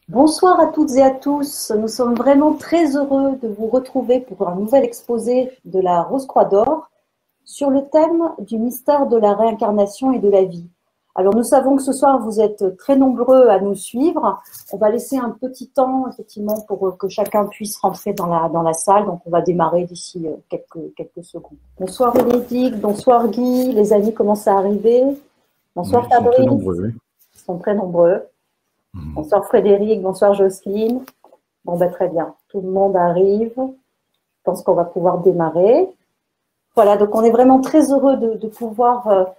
Bonsoir à toutes et à tous. Nous sommes vraiment très heureux de vous retrouver pour un nouvel exposé de la Rose-Croix d'Or sur le thème du mystère de la réincarnation et de la vie. Alors nous savons que ce soir vous êtes très nombreux à nous suivre. On va laisser un petit temps effectivement pour que chacun puisse rentrer dans la salle. Donc on va démarrer d'ici quelques secondes. Bonsoir Bénédicte, bonsoir Guy. Les amis commencent à arriver. Oui, Bonsoir ils sont très Fabrice. nombreux. Oui. Ils sont très nombreux. Bonsoir Frédéric, bonsoir Jocelyne. Bon, très bien, tout le monde arrive. Je pense qu'on va pouvoir démarrer. Voilà, donc on est vraiment très heureux de pouvoir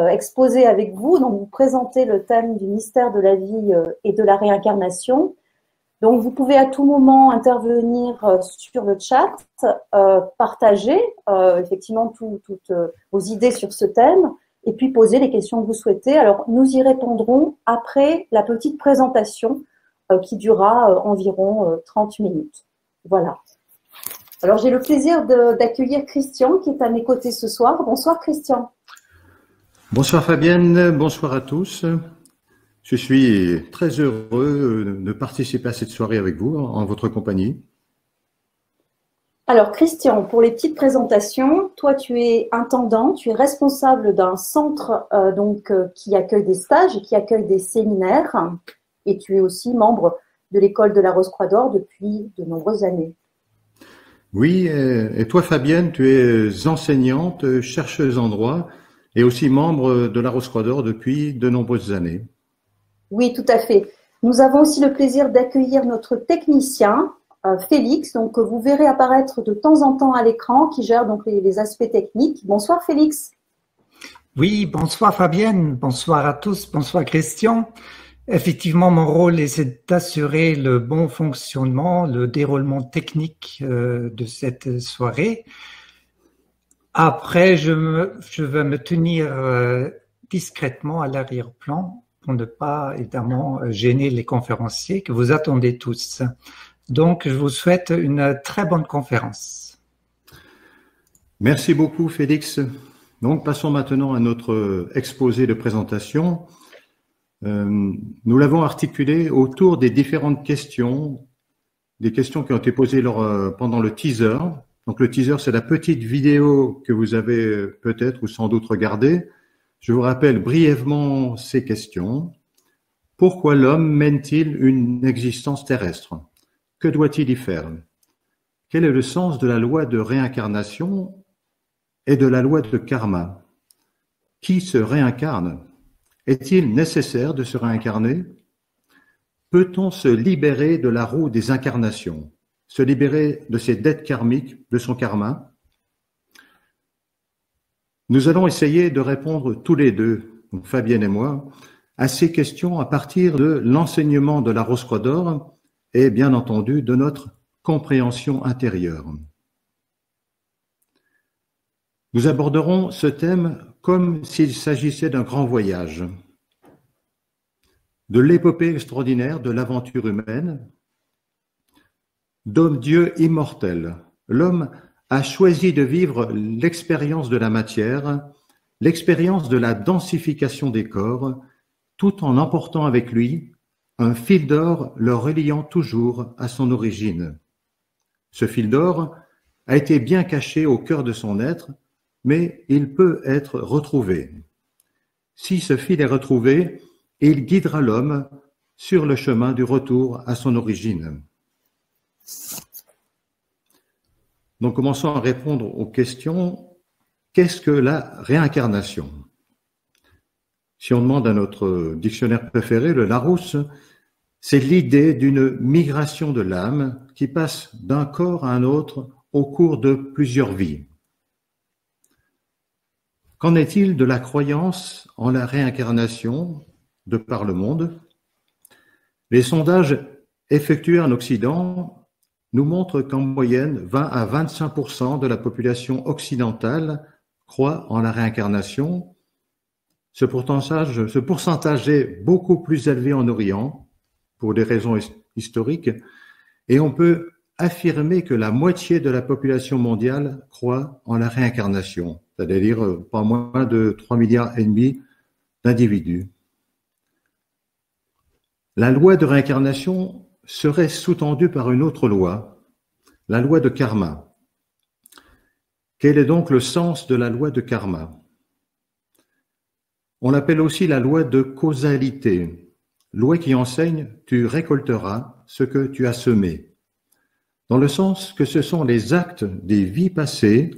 exposer avec vous, donc vous présenter le thème du mystère de la vie et de la réincarnation. Donc vous pouvez à tout moment intervenir sur le chat, partager effectivement toutes vos idées sur ce thème et puis poser les questions que vous souhaitez. Alors nous y répondrons après la petite présentation qui durera environ 30 minutes. Voilà. Alors j'ai le plaisir d'accueillir Christian qui est à mes côtés ce soir. Bonsoir Christian. Bonsoir Fabienne, bonsoir à tous. Je suis très heureux de participer à cette soirée avec vous, en votre compagnie. Alors Christian, pour les petites présentations, toi tu es intendant, tu es responsable d'un centre qui accueille des stages et qui accueille des séminaires et tu es aussi membre de l'école de la Rose-Croix d'Or depuis de nombreuses années. Oui, et toi Fabienne, tu es enseignante, chercheuse en droit et aussi membre de la Rose-Croix d'Or depuis de nombreuses années. Oui, tout à fait. Nous avons aussi le plaisir d'accueillir notre technicien, Félix, donc que vous verrez apparaître de temps en temps à l'écran, qui gère donc les aspects techniques. Bonsoir Félix. Oui, bonsoir Fabienne, bonsoir à tous, bonsoir Christian. Effectivement, mon rôle est d'assurer le bon fonctionnement, le déroulement technique de cette soirée. Après, je vais me tenir discrètement à l'arrière-plan pour ne pas évidemment gêner les conférenciers que vous attendez tous. Donc, je vous souhaite une très bonne conférence. Merci beaucoup Félix. Donc passons maintenant à notre exposé de présentation. Nous l'avons articulé autour des différentes questions, des questions qui ont été posées pendant le teaser. Donc le teaser, c'est la petite vidéo que vous avez peut-être ou sans doute regardée. Je vous rappelle brièvement ces questions. Pourquoi l'homme mène-t-il une existence terrestre? Que doit-il y faire? Quel est le sens de la loi de réincarnation et de la loi de karma? Qui se réincarne? Est-il nécessaire de se réincarner? Peut-on se libérer de la roue des incarnations, se libérer de ses dettes karmiques, de son karma? Nous allons essayer de répondre tous les deux, donc Fabienne et moi, à ces questions à partir de l'enseignement de la Rose-Croix d'Or et bien entendu de notre compréhension intérieure. Nous aborderons ce thème comme s'il s'agissait d'un grand voyage, de l'épopée extraordinaire de l'aventure humaine, d'homme-dieu immortel. L'homme a choisi de vivre l'expérience de la matière, l'expérience de la densification des corps, tout en emportant avec lui un fil d'or le reliant toujours à son origine. Ce fil d'or a été bien caché au cœur de son être, mais il peut être retrouvé. Si ce fil est retrouvé, il guidera l'homme sur le chemin du retour à son origine. Donc commençons à répondre aux questions. Qu'est-ce que la réincarnation? Si on demande à notre dictionnaire préféré, le Larousse, c'est l'idée d'une migration de l'âme qui passe d'un corps à un autre au cours de plusieurs vies. Qu'en est-il de la croyance en la réincarnation de par le monde? Les sondages effectués en Occident nous montrent qu'en moyenne, 20 à 25% de la population occidentale croit en la réincarnation. Ce pourcentage est beaucoup plus élevé en Orient pour des raisons historiques et on peut affirmer que la moitié de la population mondiale croit en la réincarnation, c'est-à-dire pas moins de 3,5 milliards d'individus. La loi de réincarnation serait sous-tendue par une autre loi, la loi de karma. Quel est donc le sens de la loi de karma? On l'appelle aussi la loi de causalité, loi qui enseigne « tu récolteras ce que tu as semé », dans le sens que ce sont les actes des vies passées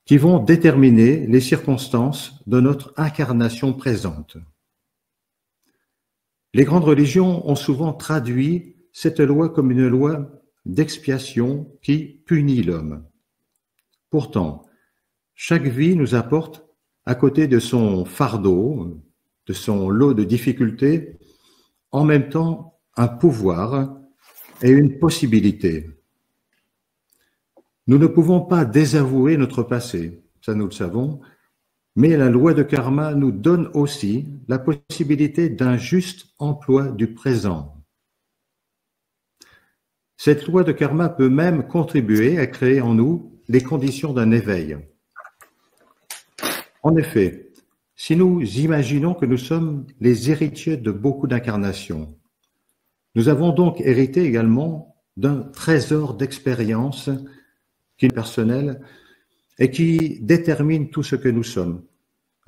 qui vont déterminer les circonstances de notre incarnation présente. Les grandes religions ont souvent traduit cette loi comme une loi d'expiation qui punit l'homme. Pourtant, chaque vie nous apporte, à côté de son fardeau, de son lot de difficultés, en même temps un pouvoir et une possibilité. Nous ne pouvons pas désavouer notre passé, ça nous le savons, mais la loi de karma nous donne aussi la possibilité d'un juste emploi du présent. Cette loi de karma peut même contribuer à créer en nous les conditions d'un éveil. En effet, si nous imaginons que nous sommes les héritiers de beaucoup d'incarnations, nous avons donc hérité également d'un trésor d'expérience qui est personnel et qui détermine tout ce que nous sommes.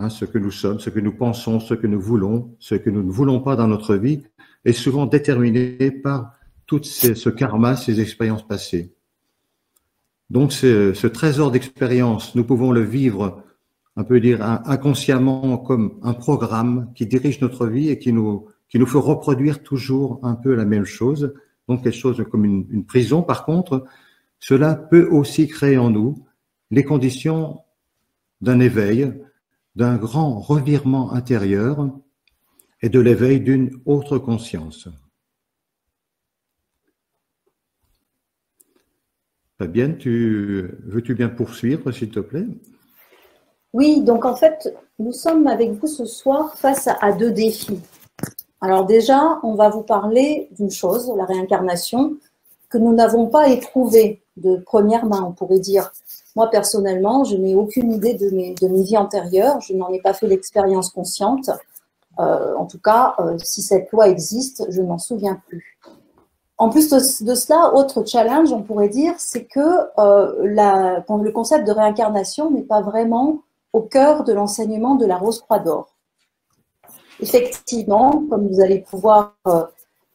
Ce que nous sommes, ce que nous pensons, ce que nous voulons, ce que nous ne voulons pas dans notre vie est souvent déterminé par tout ce karma, ces expériences passées. Donc ce trésor d'expérience, nous pouvons le vivre, on peut dire inconsciemment, comme un programme qui dirige notre vie et qui nous fait reproduire toujours un peu la même chose, donc quelque chose comme une prison. Par contre, cela peut aussi créer en nous les conditions d'un éveil, d'un grand revirement intérieur et de l'éveil d'une autre conscience. Fabienne, veux-tu bien poursuivre, s'il te plaît? Oui, donc en fait, nous sommes avec vous ce soir face à deux défis. Alors déjà, on va vous parler d'une chose, la réincarnation, que nous n'avons pas éprouvée de première main, on pourrait dire. Moi, personnellement, je n'ai aucune idée de mes vies antérieures, je n'en ai pas fait l'expérience consciente. En tout cas, si cette loi existe, je ne m'en souviens plus. En plus de cela, autre challenge, on pourrait dire, c'est que le concept de réincarnation n'est pas vraiment au cœur de l'enseignement de la Rose-Croix d'Or. Effectivement, comme vous allez pouvoir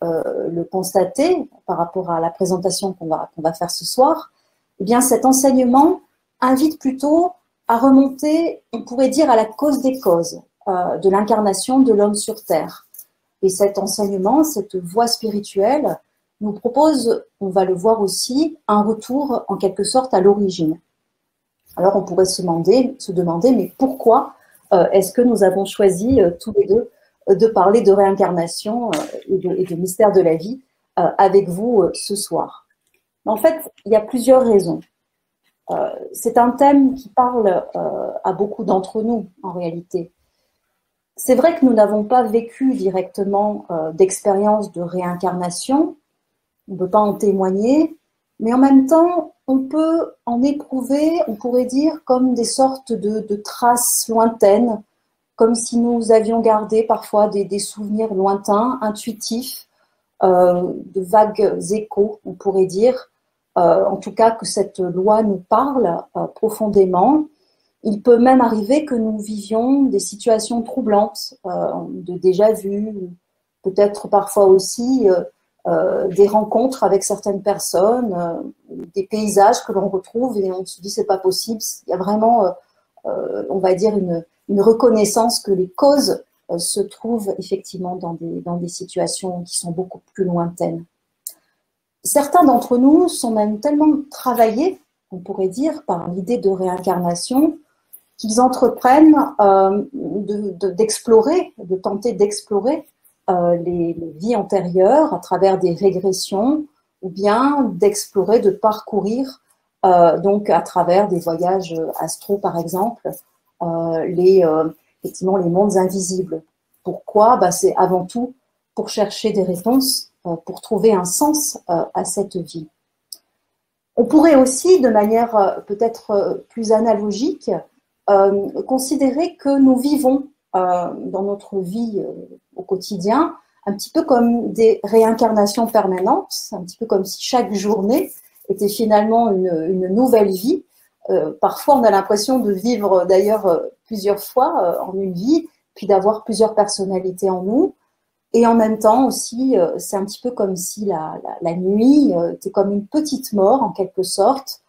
le constater par rapport à la présentation qu'on va faire ce soir, eh bien cet enseignement invite plutôt à remonter, on pourrait dire, à la cause des causes de l'incarnation de l'homme sur Terre. Et cet enseignement, cette voie spirituelle, nous propose, on va le voir aussi, un retour en quelque sorte à l'origine. Alors on pourrait se demander, mais pourquoi est-ce que nous avons choisi tous les deux de parler de réincarnation et de mystère de la vie avec vous ce soir? En fait, il y a plusieurs raisons. C'est un thème qui parle à beaucoup d'entre nous, en réalité. C'est vrai que nous n'avons pas vécu directement d'expérience de réincarnation, on ne peut pas en témoigner, mais en même temps, on peut en éprouver, on pourrait dire, comme des sortes de traces lointaines, comme si nous avions gardé parfois des souvenirs lointains, intuitifs, de vagues échos, on pourrait dire, en tout cas que cette loi nous parle profondément. Il peut même arriver que nous vivions des situations troublantes, de déjà-vu, peut-être parfois aussi des rencontres avec certaines personnes, des paysages que l'on retrouve et on se dit c'est pas possible. Il y a vraiment, on va dire, une reconnaissance que les causes se trouvent effectivement dans des situations qui sont beaucoup plus lointaines. Certains d'entre nous sont même tellement travaillés, on pourrait dire, par l'idée de réincarnation, qu'ils entreprennent d'explorer, de tenter d'explorer les vies antérieures à travers des régressions, ou bien d'explorer, de parcourir, donc à travers des voyages astro par exemple, effectivement les mondes invisibles. Pourquoi? C'est avant tout pour chercher des réponses, pour trouver un sens à cette vie. On pourrait aussi, de manière peut-être plus analogique, considérer que nous vivons dans notre vie au quotidien un petit peu comme des réincarnations permanentes, un petit peu comme si chaque journée était finalement une nouvelle vie. Parfois, on a l'impression de vivre d'ailleurs plusieurs fois en une vie, puis d'avoir plusieurs personnalités en nous. Et en même temps aussi, c'est un petit peu comme si la nuit était comme une petite mort en quelque sorte.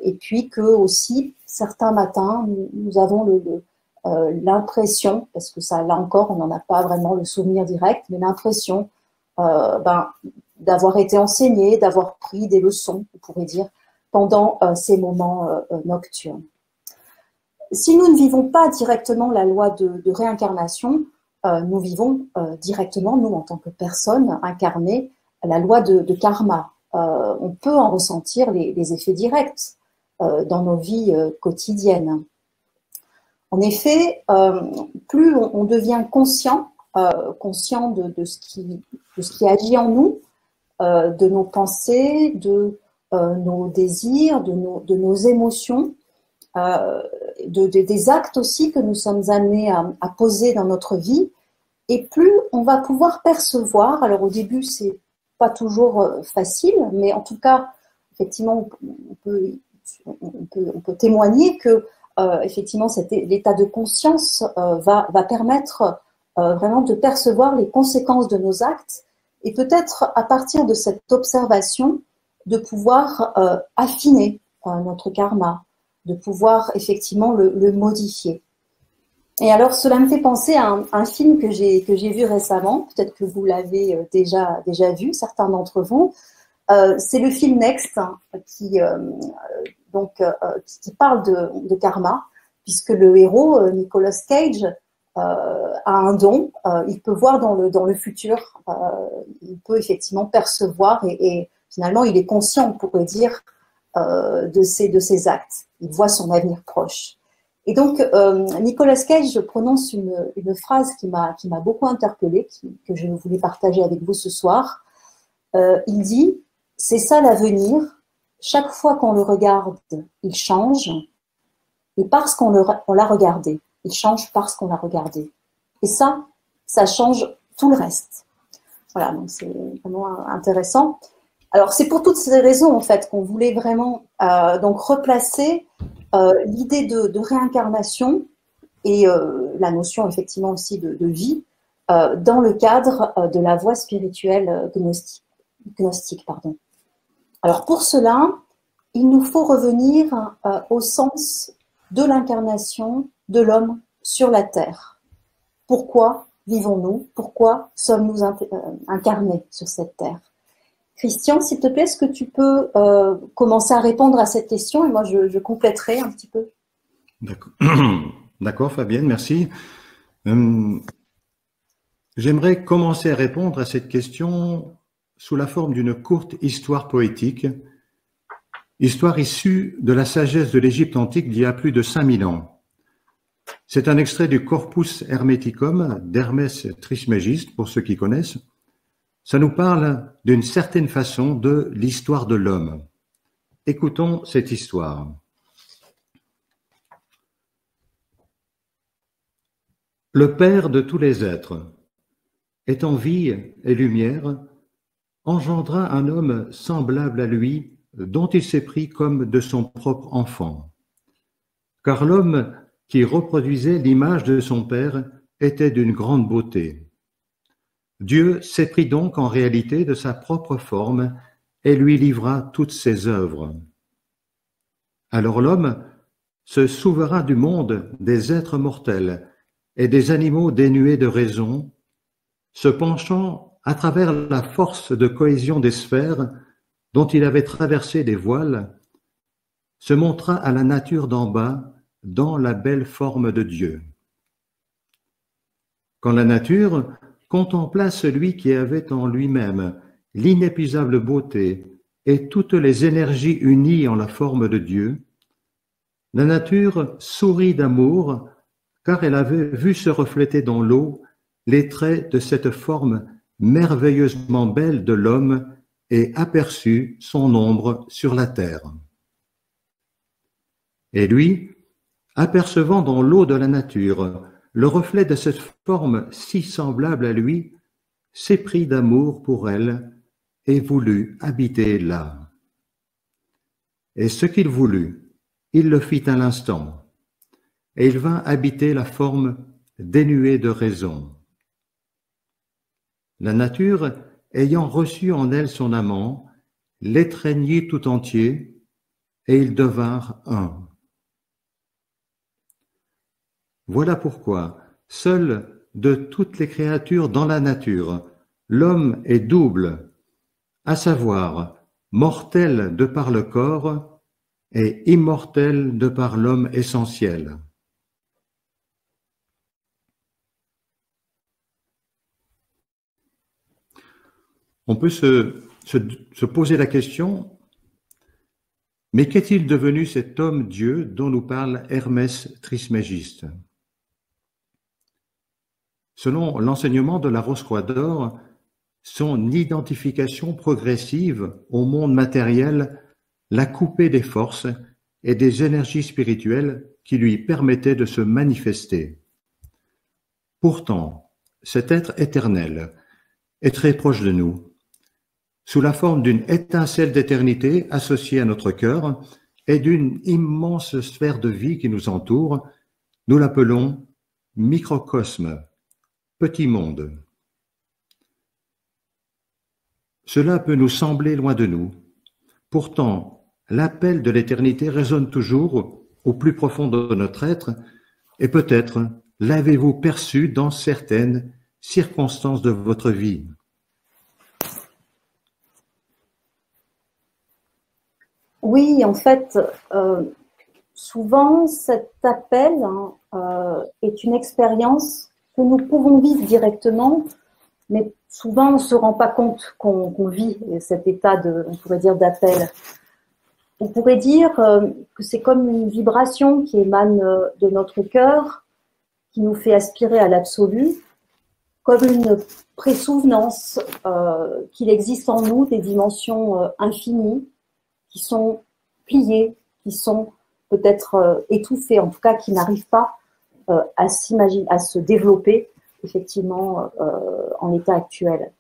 Et puis que aussi, certains matins, nous avons l'impression, parce que ça, là encore, on n'en a pas vraiment le souvenir direct, mais l'impression d'avoir été enseigné, d'avoir pris des leçons, on pourrait dire, pendant ces moments nocturnes. Si nous ne vivons pas directement la loi de réincarnation, nous vivons directement, nous, en tant que personnes incarnées, la loi de karma. On peut en ressentir les effets directs dans nos vies quotidiennes. En effet, plus on devient conscient de ce qui agit en nous, de nos pensées, de nos désirs, de nos émotions, des actes aussi que nous sommes amenés à poser dans notre vie, et plus on va pouvoir percevoir, alors au début c'est pas toujours facile, mais en tout cas, effectivement, on peut témoigner que effectivement l'état de conscience va permettre vraiment de percevoir les conséquences de nos actes, et peut-être à partir de cette observation de pouvoir affiner notre karma, de pouvoir effectivement le modifier. Et alors, cela me fait penser à un film que j'ai vu récemment, peut-être que vous l'avez déjà vu, certains d'entre vous. C'est le film Next, qui parle de karma, puisque le héros, Nicolas Cage, a un don, il peut voir dans le futur, il peut effectivement percevoir, et finalement, il est conscient, on pourrait dire, de ses actes. Il voit son avenir proche. Et donc, Nicolas Cage prononce une phrase qui m'a beaucoup interpellée, que je voulais partager avec vous ce soir. Il dit « C'est ça l'avenir, chaque fois qu'on le regarde, il change, et parce qu'on l'a regardé, il change parce qu'on l'a regardé. Et ça change tout le reste. » Voilà, donc c'est vraiment intéressant. Alors, c'est pour toutes ces raisons, en fait, qu'on voulait vraiment donc replacer l'idée de réincarnation et la notion, effectivement, aussi de vie dans le cadre de la voie spirituelle gnostique. Alors, pour cela, il nous faut revenir au sens de l'incarnation de l'homme sur la Terre. Pourquoi vivons-nous? Pourquoi sommes-nous incarnés sur cette Terre? Christian, s'il te plaît, est-ce que tu peux commencer à répondre à cette question et moi je compléterai un petit peu. D'accord, Fabienne, merci. J'aimerais commencer à répondre à cette question sous la forme d'une courte histoire poétique, histoire issue de la sagesse de l'Égypte antique d'il y a plus de 5000 ans. C'est un extrait du Corpus Hermeticum d'Hermès Trismégiste, pour ceux qui connaissent. Ça nous parle d'une certaine façon de l'histoire de l'homme. Écoutons cette histoire. Le Père de tous les êtres, étant vie et lumière, engendra un homme semblable à lui, dont il s'est pris comme de son propre enfant. Car l'homme qui reproduisait l'image de son Père était d'une grande beauté. Dieu s'éprit donc en réalité de sa propre forme et lui livra toutes ses œuvres. Alors l'homme se souverain du monde des êtres mortels et des animaux dénués de raison, se penchant à travers la force de cohésion des sphères dont il avait traversé des voiles, se montra à la nature d'en bas dans la belle forme de Dieu. Quand la nature contempla celui qui avait en lui-même l'inépuisable beauté et toutes les énergies unies en la forme de Dieu, la nature sourit d'amour car elle avait vu se refléter dans l'eau les traits de cette forme merveilleusement belle de l'homme et aperçut son ombre sur la terre. Et lui, apercevant dans l'eau de la nature le reflet de cette forme si semblable à lui, s'éprit d'amour pour elle et voulut habiter là. Et ce qu'il voulut, il le fit à l'instant, et il vint habiter la forme dénuée de raison. La nature, ayant reçu en elle son amant, l'étreignit tout entier, et ils devinrent un. Voilà pourquoi, seul de toutes les créatures dans la nature, l'homme est double, à savoir mortel de par le corps et immortel de par l'homme essentiel. On peut se poser la question, mais qu'est-il devenu cet homme-dieu dont nous parle Hermès Trismégiste? Selon l'enseignement de la Rose-Croix d'Or, son identification progressive au monde matériel l'a coupé des forces et des énergies spirituelles qui lui permettaient de se manifester. Pourtant, cet être éternel est très proche de nous, sous la forme d'une étincelle d'éternité associée à notre cœur et d'une immense sphère de vie qui nous entoure. Nous l'appelons microcosme, petit monde. Cela peut nous sembler loin de nous. Pourtant, l'appel de l'éternité résonne toujours au plus profond de notre être, et peut-être l'avez-vous perçu dans certaines circonstances de votre vie. Oui, en fait, souvent cet appel est une expérience que nous pouvons vivre directement, mais souvent on ne se rend pas compte qu'on vit cet état on pourrait dire, d'appel. On pourrait dire que c'est comme une vibration qui émane de notre cœur, qui nous fait aspirer à l'absolu, comme une présouvenance qu'il existe en nous des dimensions infinies, qui sont pliées, qui sont peut-être étouffées, en tout cas qui n'arrivent pas à s'imaginer, à se développer effectivement en l'état actuel.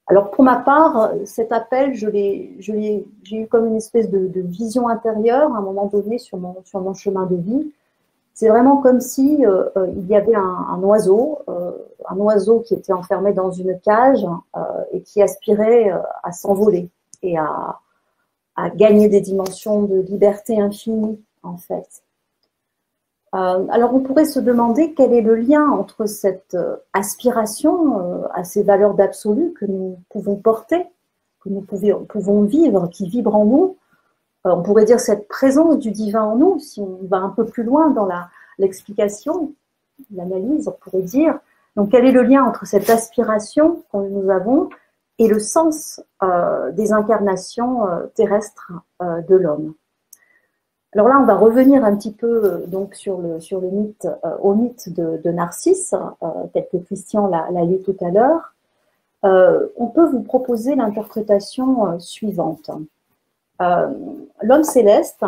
Alors pour ma part, cet appel, j'ai eu comme une espèce de vision intérieure à un moment donné sur mon chemin de vie. C'est vraiment comme si il y avait un oiseau qui était enfermé dans une cage et qui aspirait à s'envoler et à gagner des dimensions de liberté infinie, en fait. Alors, on pourrait se demander quel est le lien entre cette aspiration à ces valeurs d'absolu que nous pouvons porter, que nous pouvons vivre, qui vibrent en nous. On pourrait dire cette présence du divin en nous, si on va un peu plus loin dans l'explication, l'analyse, on pourrait dire. Donc, quel est le lien entre cette aspiration que nous avons et le sens des incarnations terrestres de l'homme? Alors là, on va revenir un petit peu donc sur le mythe, au mythe de Narcisse, tel que Christian l'a lu tout à l'heure. On peut vous proposer l'interprétation suivante. L'homme céleste,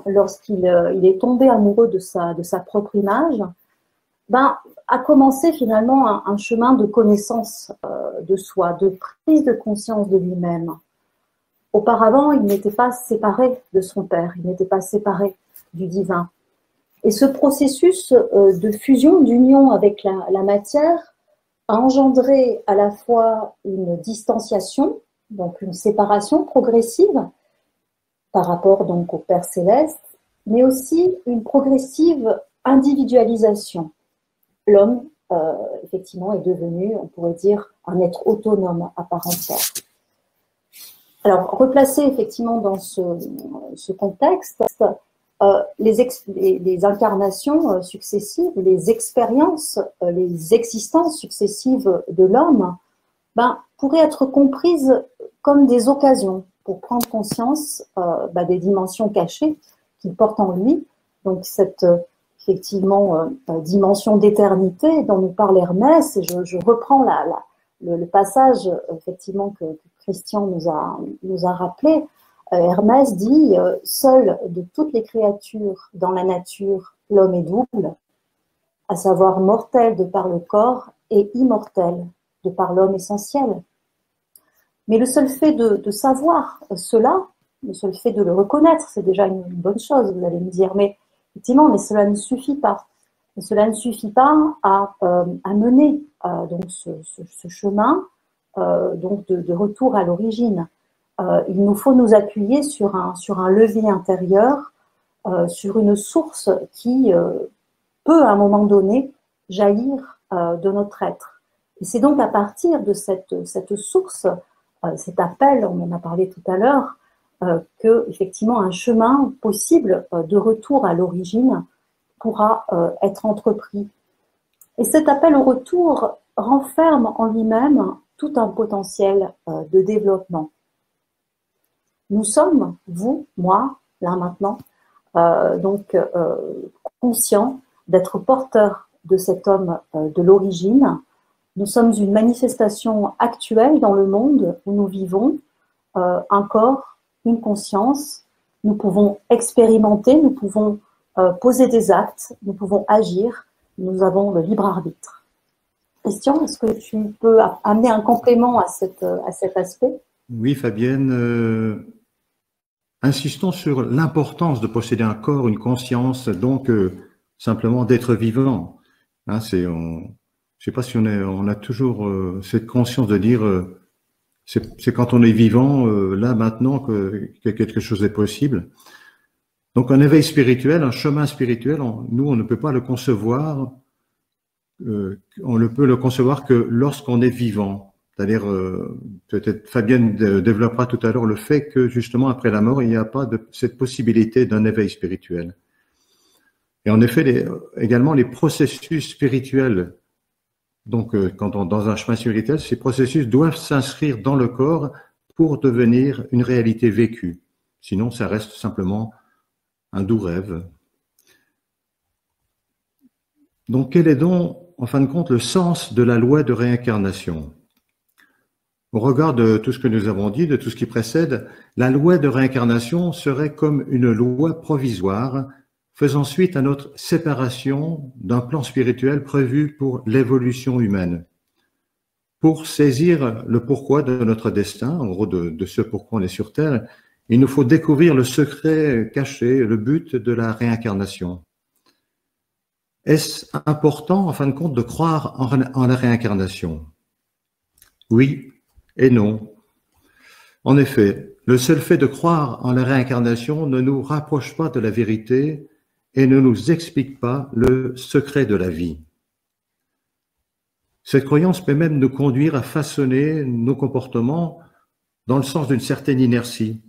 lorsqu'il est tombé amoureux de sa propre image, a commencé finalement un chemin de connaissance de soi, de prise de conscience de lui-même. Auparavant, il n'était pas séparé de son Père, il n'était pas séparé du divin. Et ce processus de fusion, d'union avec la matière, a engendré à la fois une distanciation, donc une séparation progressive par rapport donc au Père céleste, mais aussi une progressive individualisation. L'homme, effectivement, est devenu, on pourrait dire, un être autonome à part entière. Alors, replacé effectivement dans ce contexte, les incarnations successives, les expériences, les existences successives de l'homme pourraient être comprises comme des occasions pour prendre conscience des dimensions cachées qu'il porte en lui. Donc, cette effectivement dimension d'éternité dont nous parle Hermès, et je reprends le passage effectivement que Christian nous a rappelé. Hermès dit « Seul de toutes les créatures dans la nature, l'homme est double, à savoir mortel de par le corps et immortel de par l'homme essentiel. Mais le seul fait de savoir cela, le seul fait de le reconnaître, c'est déjà une bonne chose, vous allez me dire. Mais effectivement, mais cela ne suffit pas. Et cela ne suffit pas à mener donc ce chemin donc de retour à l'origine. Il nous faut nous appuyer sur un levier intérieur, sur une source qui peut à un moment donné jaillir de notre être. Et c'est donc à partir de cette source, cet appel, on en a parlé tout à l'heure, que effectivement un chemin possible de retour à l'origine pourra être entrepris. Et cet appel au retour renferme en lui-même tout un potentiel de développement. Nous sommes, vous, moi, là maintenant, conscients d'être porteurs de cet homme de l'origine. Nous sommes une manifestation actuelle dans le monde où nous vivons, un corps, une conscience. Nous pouvons expérimenter, nous pouvons poser des actes, nous pouvons agir, nous avons le libre arbitre. Christian, est-ce que tu peux amener un complément à cet aspect? Oui, Fabienne, insistons sur l'importance de posséder un corps, une conscience, donc simplement d'être vivant. Hein, je ne sais pas si on a toujours cette conscience de dire c'est quand on est vivant, là maintenant, que quelque chose est possible. Donc un éveil spirituel, un chemin spirituel, nous on ne peut pas le concevoir, on ne peut le concevoir que lorsqu'on est vivant. C'est-à-dire, peut-être Fabienne développera tout à l'heure le fait que justement après la mort, il n'y a pas cette possibilité d'un éveil spirituel. Et en effet, également les processus spirituels, donc dans un chemin spirituel, ces processus doivent s'inscrire dans le corps pour devenir une réalité vécue. Sinon, ça reste simplement un doux rêve. Donc, quel est donc, en fin de compte, le sens de la loi de réincarnation? Au regard de tout ce que nous avons dit, de tout ce qui précède, la loi de réincarnation serait comme une loi provisoire faisant suite à notre séparation d'un plan spirituel prévu pour l'évolution humaine. Pour saisir le pourquoi de notre destin, en gros de ce pourquoi on est sur Terre, il nous faut découvrir le secret caché, le but de la réincarnation. Est-ce important, en fin de compte, de croire en la réincarnation? Oui et non. En effet, le seul fait de croire en la réincarnation ne nous rapproche pas de la vérité et ne nous explique pas le secret de la vie. Cette croyance peut même nous conduire à façonner nos comportements dans le sens d'une certaine inertie.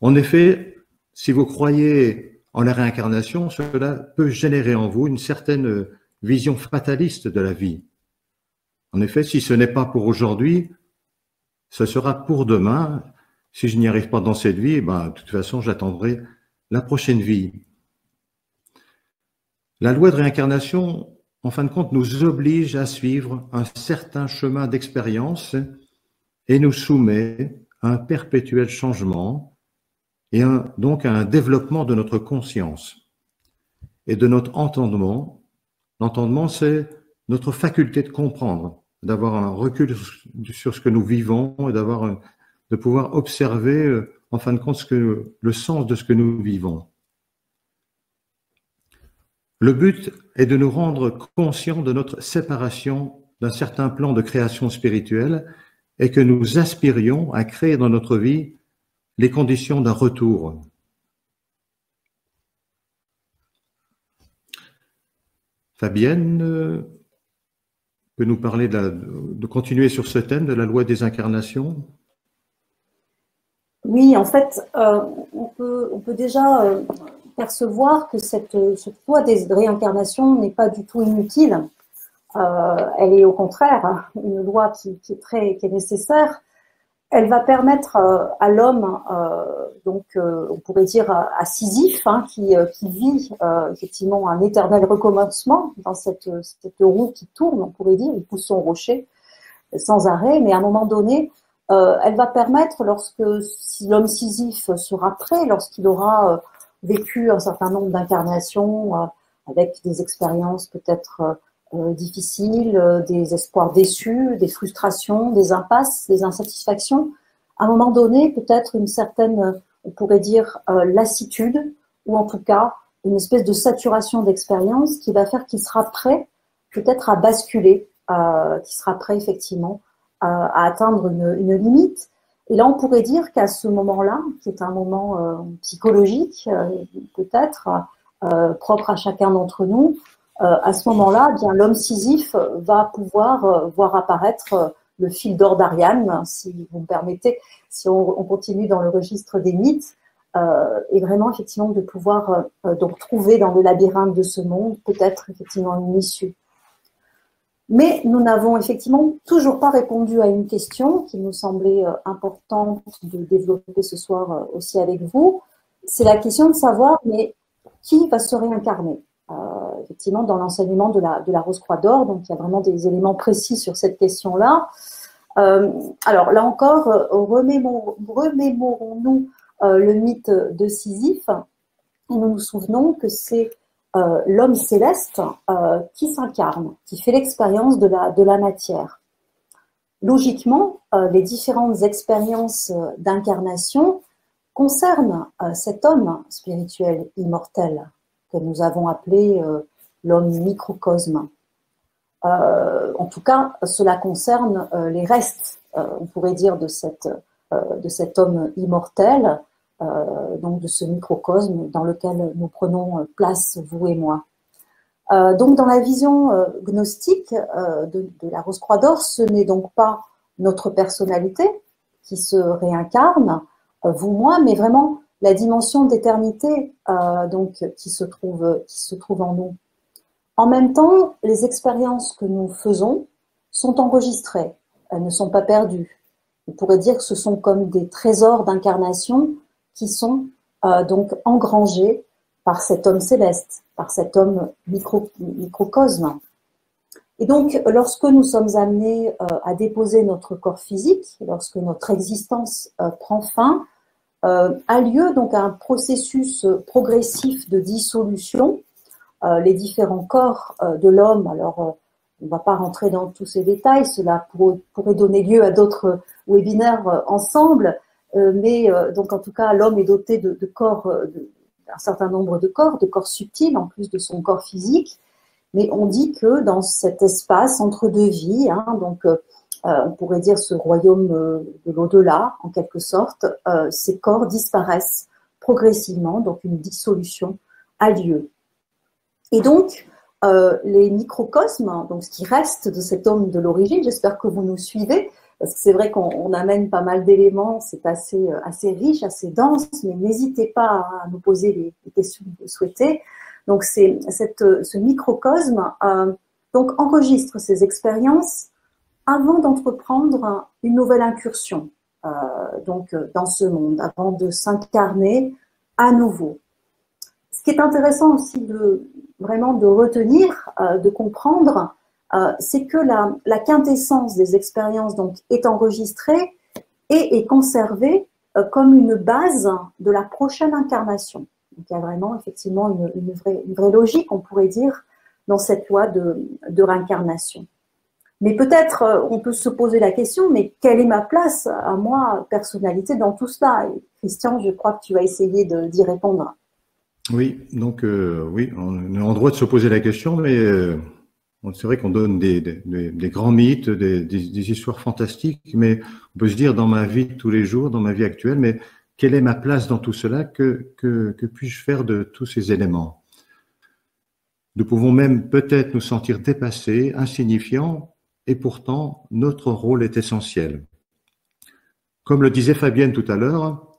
En effet, si vous croyez en la réincarnation, cela peut générer en vous une certaine vision fataliste de la vie. En effet, si ce n'est pas pour aujourd'hui, ce sera pour demain. Si je n'y arrive pas dans cette vie, de toute façon, j'attendrai la prochaine vie. La loi de réincarnation, en fin de compte, nous oblige à suivre un certain chemin d'expérience et nous soumet à un perpétuel changement et donc à un développement de notre conscience et de notre entendement. L'entendement, c'est notre faculté de comprendre, d'avoir un recul sur ce que nous vivons et de pouvoir observer, en fin de compte, le sens de ce que nous vivons. Le but est de nous rendre conscients de notre séparation d'un certain plan de création spirituelle et que nous aspirions à créer dans notre vie les conditions d'un retour. Fabienne peut nous parler de continuer sur ce thème de la loi des incarnations? Oui, en fait, on peut déjà percevoir que cette loi des réincarnations n'est pas du tout inutile. Elle est au contraire une loi qui est nécessaire. Elle va permettre à l'homme, on pourrait dire à Sisyphe, qui vit effectivement un éternel recommencement dans cette roue qui tourne, on pourrait dire, il pousse son rocher sans arrêt, mais à un moment donné, elle va permettre, si l'homme Sisyphe sera prêt, lorsqu'il aura vécu un certain nombre d'incarnations avec des expériences peut-être difficiles, des espoirs déçus, des frustrations, des impasses, des insatisfactions. À un moment donné, peut-être une certaine, on pourrait dire, lassitude, ou en tout cas une espèce de saturation d'expérience qui va faire qu'il sera prêt peut-être à basculer, qui sera prêt effectivement à atteindre une limite. Et là, on pourrait dire qu'à ce moment-là, qui est un moment psychologique, peut-être propre à chacun d'entre nous, à ce moment-là, bien l'homme Sisyphe va pouvoir voir apparaître le fil d'or d'Ariane, si vous me permettez, si on continue dans le registre des mythes, et vraiment effectivement de pouvoir donc trouver dans le labyrinthe de ce monde peut-être effectivement une issue. Mais nous n'avons effectivement toujours pas répondu à une question qui nous semblait importante de développer ce soir aussi avec vous. C'est la question de savoir, mais qui va se réincarner? Effectivement, dans l'enseignement de la Rose-Croix d'Or, donc il y a vraiment des éléments précis sur cette question-là. Alors là encore, remémorons-nous le mythe de Sisyphe, et nous nous souvenons que c'est l'homme céleste qui s'incarne, qui fait l'expérience de la matière. Logiquement, les différentes expériences d'incarnation concernent cet homme spirituel immortel que nous avons appelé l'homme microcosme. En tout cas, cela concerne les restes, on pourrait dire, de cet homme immortel, donc de ce microcosme dans lequel nous prenons place, vous et moi. Donc dans la vision gnostique de la Rose-Croix d'Or, ce n'est donc pas notre personnalité qui se réincarne, vous, moi, mais vraiment la dimension d'éternité donc qui se trouve en nous. En même temps, les expériences que nous faisons sont enregistrées, elles ne sont pas perdues. On pourrait dire que ce sont comme des trésors d'incarnation qui sont donc engrangés par cet homme céleste, par cet homme microcosme. Et donc, lorsque nous sommes amenés à déposer notre corps physique, lorsque notre existence prend fin, a lieu donc un processus progressif de dissolution. Les différents corps de l'homme, alors on ne va pas rentrer dans tous ces détails, cela pourrait donner lieu à d'autres webinaires ensemble, mais donc en tout cas l'homme est doté de corps, d'un certain nombre de corps subtils en plus de son corps physique, mais on dit que dans cet espace entre deux vies, donc on pourrait dire ce royaume de l'au-delà en quelque sorte, ces corps disparaissent progressivement, donc une dissolution a lieu. Et donc, les microcosmes, donc ce qui reste de cet homme de l'origine, j'espère que vous nous suivez, parce que c'est vrai qu'on amène pas mal d'éléments, c'est assez riche, assez dense, mais n'hésitez pas à nous poser les questions que vous souhaitez. Donc, ce microcosme donc enregistre ces expériences avant d'entreprendre une nouvelle incursion donc dans ce monde, avant de s'incarner à nouveau. Ce qui est intéressant aussi vraiment de retenir, de comprendre, c'est que la quintessence des expériences donc, est enregistrée et est conservée comme une base de la prochaine incarnation. Donc il y a vraiment effectivement une vraie logique, on pourrait dire, dans cette loi de réincarnation. Mais peut-être on peut se poser la question, mais quelle est ma place à moi, personnalité, dans tout cela? Et Christian, je crois que tu vas essayer d'y répondre. Oui, donc oui, on est en droit de se poser la question, mais c'est vrai qu'on donne des grands mythes, des histoires fantastiques, mais on peut se dire dans ma vie de tous les jours, dans ma vie actuelle, mais quelle est ma place dans tout cela? Que puis-je faire de tous ces éléments? Nous pouvons même peut-être nous sentir dépassés, insignifiants, et pourtant notre rôle est essentiel. Comme le disait Fabienne tout à l'heure,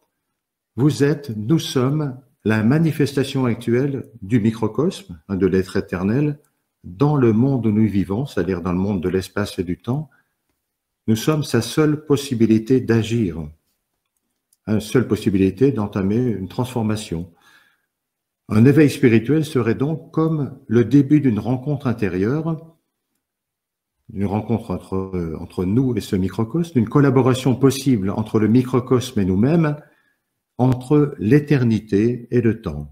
nous sommes la manifestation actuelle du microcosme, de l'être éternel, dans le monde où nous vivons, c'est-à-dire dans le monde de l'espace et du temps. Nous sommes sa seule possibilité d'agir, une seule possibilité d'entamer une transformation. Un éveil spirituel serait donc comme le début d'une rencontre intérieure, une rencontre entre nous et ce microcosme, une collaboration possible entre le microcosme et nous-mêmes, entre l'éternité et le temps.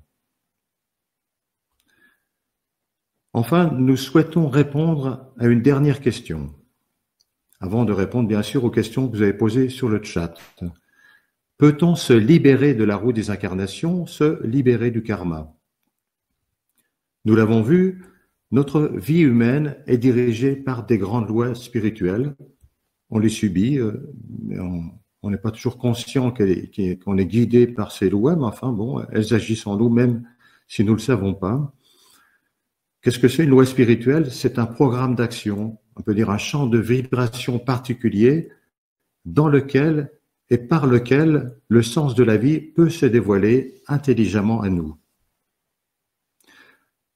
Enfin, nous souhaitons répondre à une dernière question, avant de répondre bien sûr aux questions que vous avez posées sur le chat. Peut-on se libérer de la roue des incarnations, se libérer du karma? Nous l'avons vu, notre vie humaine est dirigée par des grandes lois spirituelles. On les subit, mais on n'est pas toujours conscient qu'on est guidé par ces lois, mais enfin bon, elles agissent en nous même si nous ne le savons pas. Qu'est-ce que c'est une loi spirituelle? C'est un programme d'action, on peut dire un champ de vibration particulier dans lequel et par lequel le sens de la vie peut se dévoiler intelligemment à nous.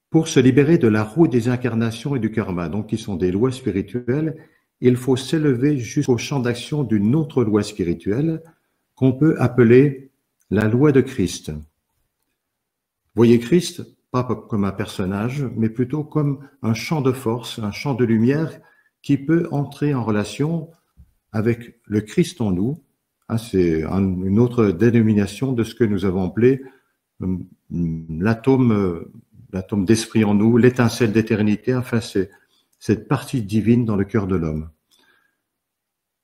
Pour se libérer de la roue des incarnations et du karma, donc qui sont des lois spirituelles, il faut s'élever jusqu'au champ d'action d'une autre loi spirituelle qu'on peut appeler la loi de Christ. Voyez Christ, pas comme un personnage, mais plutôt comme un champ de force, un champ de lumière qui peut entrer en relation avec le Christ en nous. C'est une autre dénomination de ce que nous avons appelé l'atome d'esprit en nous, l'étincelle d'éternité, enfin c'est cette partie divine dans le cœur de l'homme.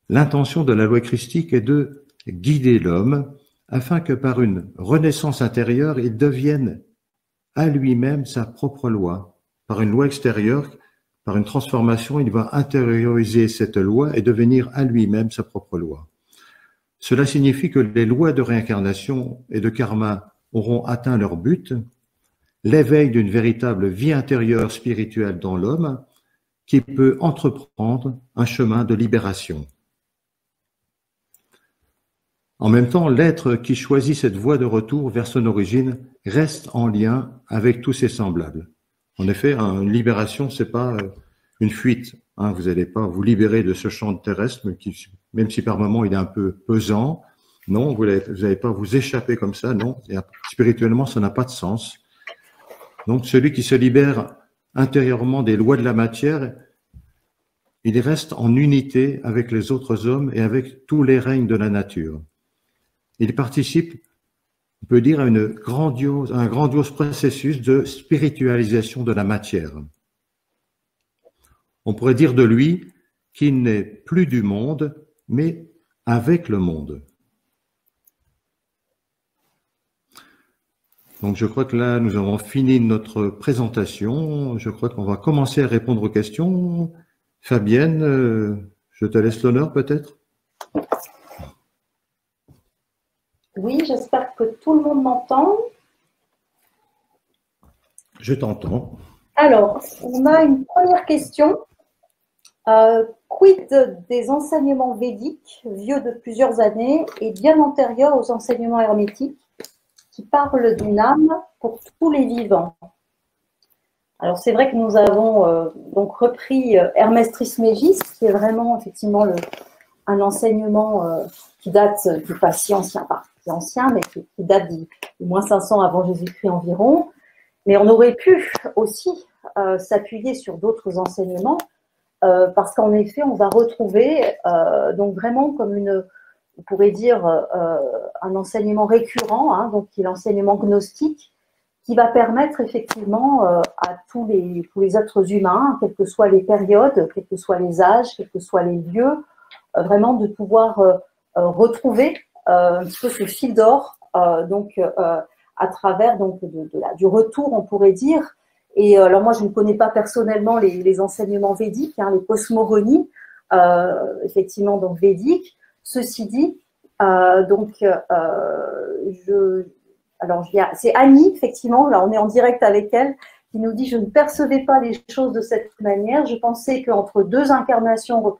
L'intention de la loi christique est de guider l'homme afin que par une renaissance intérieure, il devienne à lui-même sa propre loi. Par une loi extérieure, par une transformation, il va intérioriser cette loi et devenir à lui-même sa propre loi. Cela signifie que les lois de réincarnation et de karma auront atteint leur but, l'éveil d'une véritable vie intérieure spirituelle dans l'homme qui peut entreprendre un chemin de libération. En même temps, l'être qui choisit cette voie de retour vers son origine reste en lien avec tous ses semblables. En effet, une libération, c'est pas une fuite. Vous n'allez pas vous libérer de ce champ terrestre, même si par moments il est un peu pesant. Non, vous n'allez pas vous échapper comme ça. Non, spirituellement, ça n'a pas de sens. Donc, celui qui se libère intérieurement des lois de la matière, il reste en unité avec les autres hommes et avec tous les règnes de la nature. Il participe, on peut dire, à un grandiose processus de spiritualisation de la matière. On pourrait dire de lui qu'il n'est plus du monde, mais avec le monde. Donc je crois que là, nous avons fini notre présentation. Je crois qu'on va commencer à répondre aux questions. Fabienne, je te laisse l'honneur peut-être. Oui, j'espère que tout le monde m'entend. Je t'entends. Alors, on a une première question. Quid des enseignements védiques, vieux de plusieurs années et bien antérieurs aux enseignements hermétiques, qui parlent d'une âme pour tous les vivants? Alors, c'est vrai que nous avons donc repris Hermès Trismégiste, qui est vraiment effectivement un enseignement qui date du pas si ancien, pas si ancien, mais qui date du moins 500 avant Jésus-Christ environ. Mais on aurait pu aussi s'appuyer sur d'autres enseignements, parce qu'en effet, on va retrouver donc vraiment comme on pourrait dire un enseignement récurrent, donc qui est l'enseignement gnostique, qui va permettre effectivement à tous les êtres humains, quelles que soient les périodes, quels que soient les âges, quels que soient les lieux, vraiment de pouvoir retrouver un petit peu ce fil d'or, à travers donc du retour, on pourrait dire. Et alors moi, je ne connais pas personnellement les enseignements védiques, les cosmogonies, effectivement donc védiques. Ceci dit, c'est Annie, effectivement, là on est en direct avec elle, qui nous dit: je ne percevais pas les choses de cette manière. Je pensais qu'entre deux incarnations,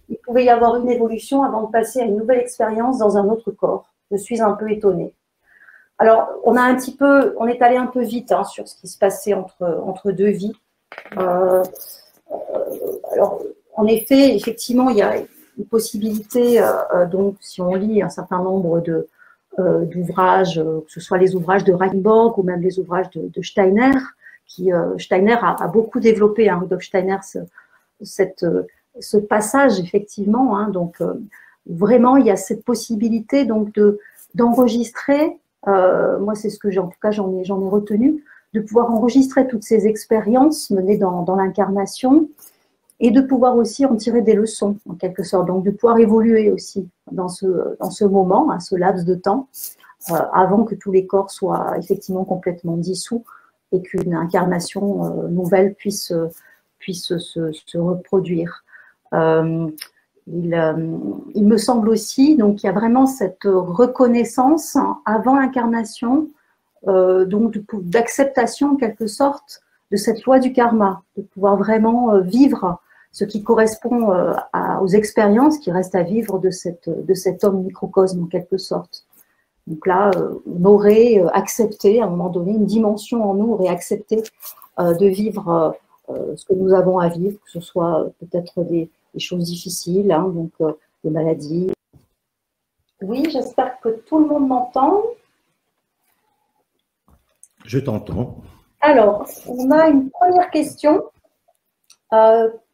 il pouvait y avoir une évolution avant de passer à une nouvelle expérience dans un autre corps. Je suis un peu étonnée. Alors, on est allé un peu vite sur ce qui se passait entre deux vies. Alors, en effet, effectivement, il y a une possibilité, donc, si on lit un certain nombre d'ouvrages, que ce soit les ouvrages de Reichenborg ou même les ouvrages de Steiner, Steiner a beaucoup développé, Rudolf Steiner, ce passage, effectivement. Donc, vraiment, il y a cette possibilité donc d'enregistrer. Moi, c'est ce que en tout cas j'en ai retenu, de pouvoir enregistrer toutes ces expériences menées dans l'incarnation et de pouvoir aussi en tirer des leçons, en quelque sorte. Donc, de pouvoir évoluer aussi dans ce moment, à ce laps de temps, avant que tous les corps soient effectivement complètement dissous et qu'une incarnation nouvelle puisse se reproduire. Il me semble aussi donc qu'il y a vraiment cette reconnaissance avant l'incarnation, donc d'acceptation en quelque sorte de cette loi du karma, de pouvoir vraiment vivre ce qui correspond aux expériences qui restent à vivre de cet homme microcosme en quelque sorte. Donc là, on aurait accepté à un moment donné, une dimension en nous aurait accepté de vivre ce que nous avons à vivre, que ce soit peut-être des choses difficiles, hein, donc des maladies. Oui, j'espère que tout le monde m'entend. Je t'entends. Alors, on a une première question.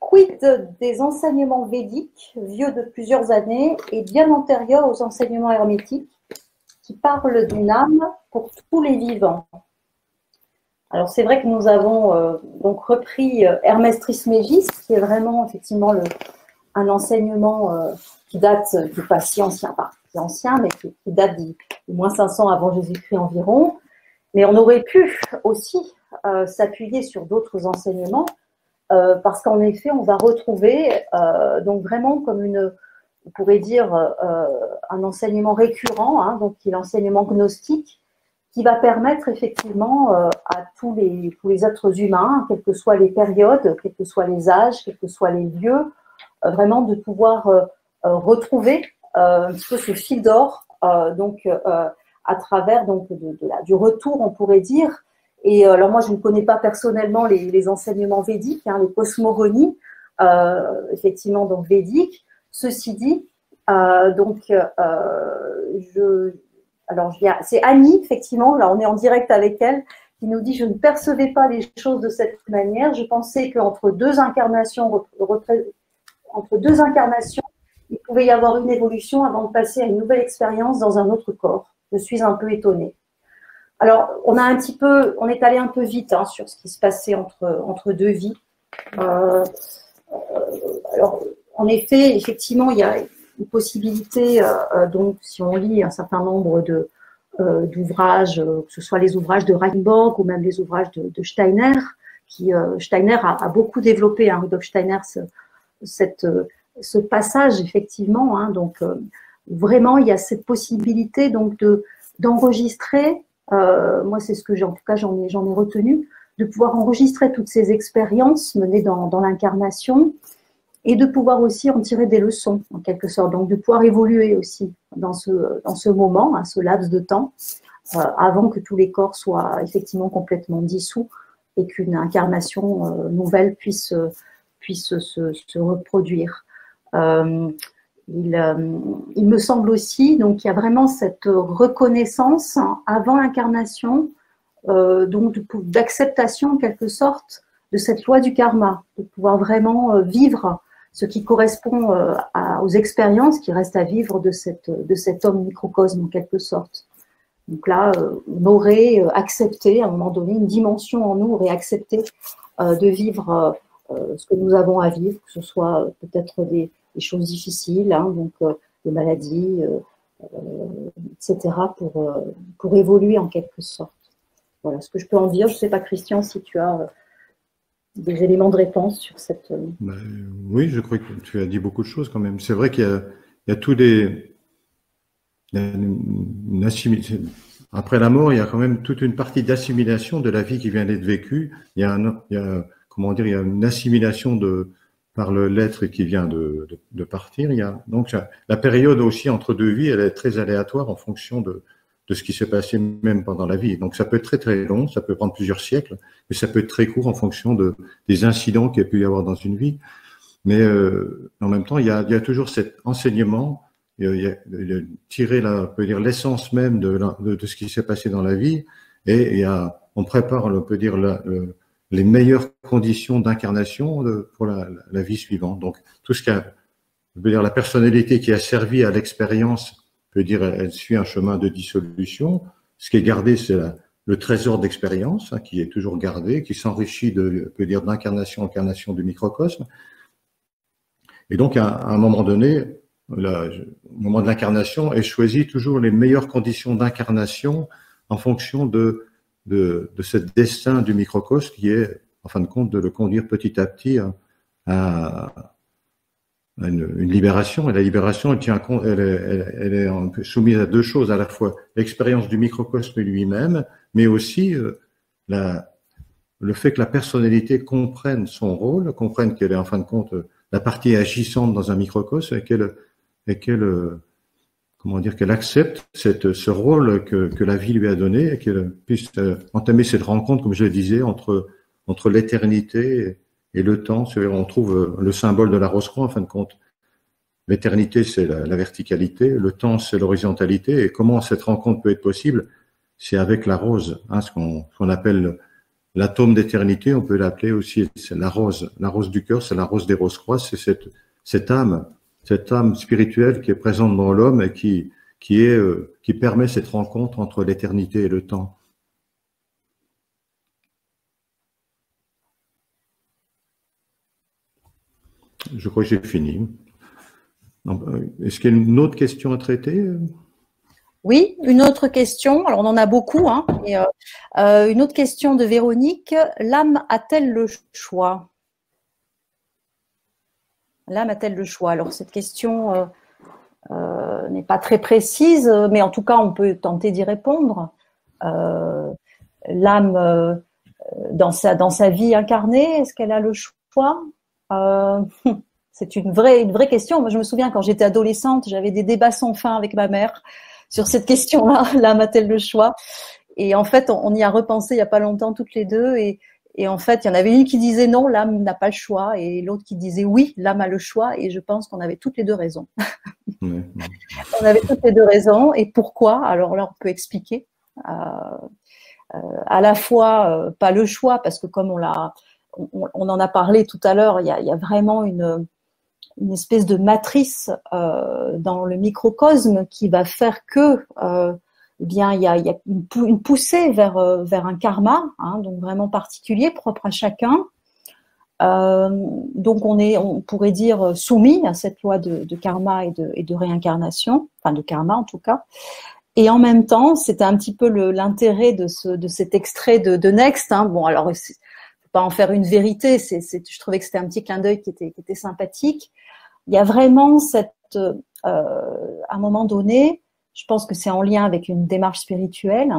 Quid des enseignements védiques, vieux de plusieurs années et bien antérieurs aux enseignements hermétiques, qui parlent d'une âme pour tous les vivants? Alors, c'est vrai que nous avons donc repris Hermès Trismégiste, qui est vraiment effectivement un enseignement qui date, qui n'est pas si ancien, pas si ancien, mais qui date du moins 500 avant Jésus-Christ environ. Mais on aurait pu aussi s'appuyer sur d'autres enseignements, parce qu'en effet, on va retrouver donc vraiment comme on pourrait dire un enseignement récurrent, hein, donc qui est l'enseignement gnostique, qui va permettre effectivement à tous les êtres humains, quelles que soient les périodes, quels que soient les âges, quels que soient les lieux, vraiment de pouvoir retrouver un petit peu ce fil d'or, donc à travers donc du retour, on pourrait dire. Et alors moi, je ne connais pas personnellement les enseignements védiques, hein, les cosmogonies, effectivement donc védiques. Ceci dit, c'est Annie, effectivement, là on est en direct avec elle, qui nous dit « Je ne percevais pas les choses de cette manière. Je pensais qu'entre deux incarnations, il pouvait y avoir une évolution avant de passer à une nouvelle expérience dans un autre corps. Je suis un peu étonnée. » Alors, on est allé un peu vite hein, sur ce qui se passait entre deux vies. Alors, en effet, effectivement, il y a une possibilité, donc, si on lit un certain nombre d'ouvrages, que ce soit les ouvrages de Reichenborg ou même les ouvrages de Steiner, Steiner a beaucoup développé, hein, Rudolf Steiner, ce passage, effectivement. Hein, donc, vraiment, il y a cette possibilité donc d'enregistrer. Moi, c'est ce que en tout cas j'en ai retenu, de pouvoir enregistrer toutes ces expériences menées dans l'incarnation et de pouvoir aussi en tirer des leçons, en quelque sorte. Donc, de pouvoir évoluer aussi dans ce moment, à ce laps de temps, avant que tous les corps soient effectivement complètement dissous et qu'une incarnation nouvelle puisse se reproduire. Il me semble aussi donc qu'il y a vraiment cette reconnaissance avant l'incarnation, donc d'acceptation en quelque sorte de cette loi du karma, de pouvoir vraiment vivre ce qui correspond aux expériences qui restent à vivre de cet homme microcosme en quelque sorte. Donc là, on aurait accepté à un moment donné, une dimension en nous aurait accepté de vivre ce que nous avons à vivre, que ce soit peut-être des choses difficiles, hein, donc des maladies, etc., pour évoluer en quelque sorte. Voilà ce que je peux en dire. Je ne sais pas, Christian, si tu as des éléments de réponse sur cette… Oui, je crois que tu as dit beaucoup de choses quand même. C'est vrai qu'il y a tous des… Après la mort, il y a quand même toute une partie d'assimilation de la vie qui vient d'être vécue. Il y a une assimilation par l'être qui vient de partir. Donc la période aussi entre deux vies, elle est très aléatoire en fonction de ce qui s'est passé même pendant la vie. Donc ça peut être très très long, ça peut prendre plusieurs siècles, mais ça peut être très court en fonction des incidents qu'il y a pu y avoir dans une vie. Mais en même temps, il y a toujours cet enseignement, tirer on peut dire l'essence même de ce qui s'est passé dans la vie, et on prépare, on peut dire les meilleures conditions d'incarnation pour la vie suivante. Donc, tout ce je veux dire, la personnalité qui a servi à l'expérience, peut dire, elle suit un chemin de dissolution. Ce qui est gardé, c'est le trésor d'expérience, hein, qui est toujours gardé, qui s'enrichit on peut dire, d'incarnation en incarnation du microcosme. Et donc, à un moment donné, au moment de l'incarnation, est choisi toujours les meilleures conditions d'incarnation en fonction de ce destin du microcosme qui est, en fin de compte, de le conduire petit à petit à une libération. Et la libération, elle est un peu soumise à deux choses, à la fois l'expérience du microcosme lui-même, mais aussi le fait que la personnalité comprenne son rôle, comprenne qu'elle est, en fin de compte, la partie agissante dans un microcosme et qu'elle accepte ce rôle que la vie lui a donné et qu'elle puisse entamer cette rencontre, comme je le disais, entre l'éternité et le temps. On trouve le symbole de la rose-croix, en fin de compte. L'éternité, c'est la verticalité, le temps, c'est l'horizontalité. Et comment cette rencontre peut être possible? C'est avec la rose, hein, ce qu'on appelle l'atome d'éternité. On peut l'appeler aussi, c'est la rose du cœur, c'est la rose des roses-croix. C'est cette âme spirituelle qui est présente dans l'homme et qui permet cette rencontre entre l'éternité et le temps. Je crois que j'ai fini. Est-ce qu'il y a une autre question à traiter? Oui, une autre question. Alors, on en a beaucoup. Hein, et, une autre question de Véronique. L'âme a-t-elle le choix? L'âme a-t-elle le choix? Alors, cette question n'est pas très précise, mais en tout cas, on peut tenter d'y répondre. L'âme, dans sa vie incarnée, est-ce qu'elle a le choix? C'est une vraie question. Moi, je me souviens, quand j'étais adolescente, j'avais des débats sans fin avec ma mère sur cette question-là. L'âme a-t-elle le choix? Et en fait, on y a repensé il n'y a pas longtemps toutes les deux. Et en fait, il y en avait une qui disait non, l'âme n'a pas le choix, et l'autre qui disait oui, l'âme a le choix. Et je pense qu'on avait toutes les deux raison. On avait toutes les deux raison. Et pourquoi? Alors là, on peut expliquer. À la fois, pas le choix, parce que comme on en a parlé tout à l'heure, il y a vraiment une espèce de matrice dans le microcosme qui va faire que il y a une poussée vers un karma, hein, donc vraiment particulier, propre à chacun. Donc on pourrait dire soumis à cette loi de karma et de réincarnation, enfin de karma en tout cas. Et en même temps, c'était un petit peu l'intérêt de cet extrait de Next. Hein. Bon, alors pas en faire une vérité, je trouvais que c'était un petit clin d'œil qui était sympathique. Il y a vraiment à un moment donné, je pense que c'est en lien avec une démarche spirituelle,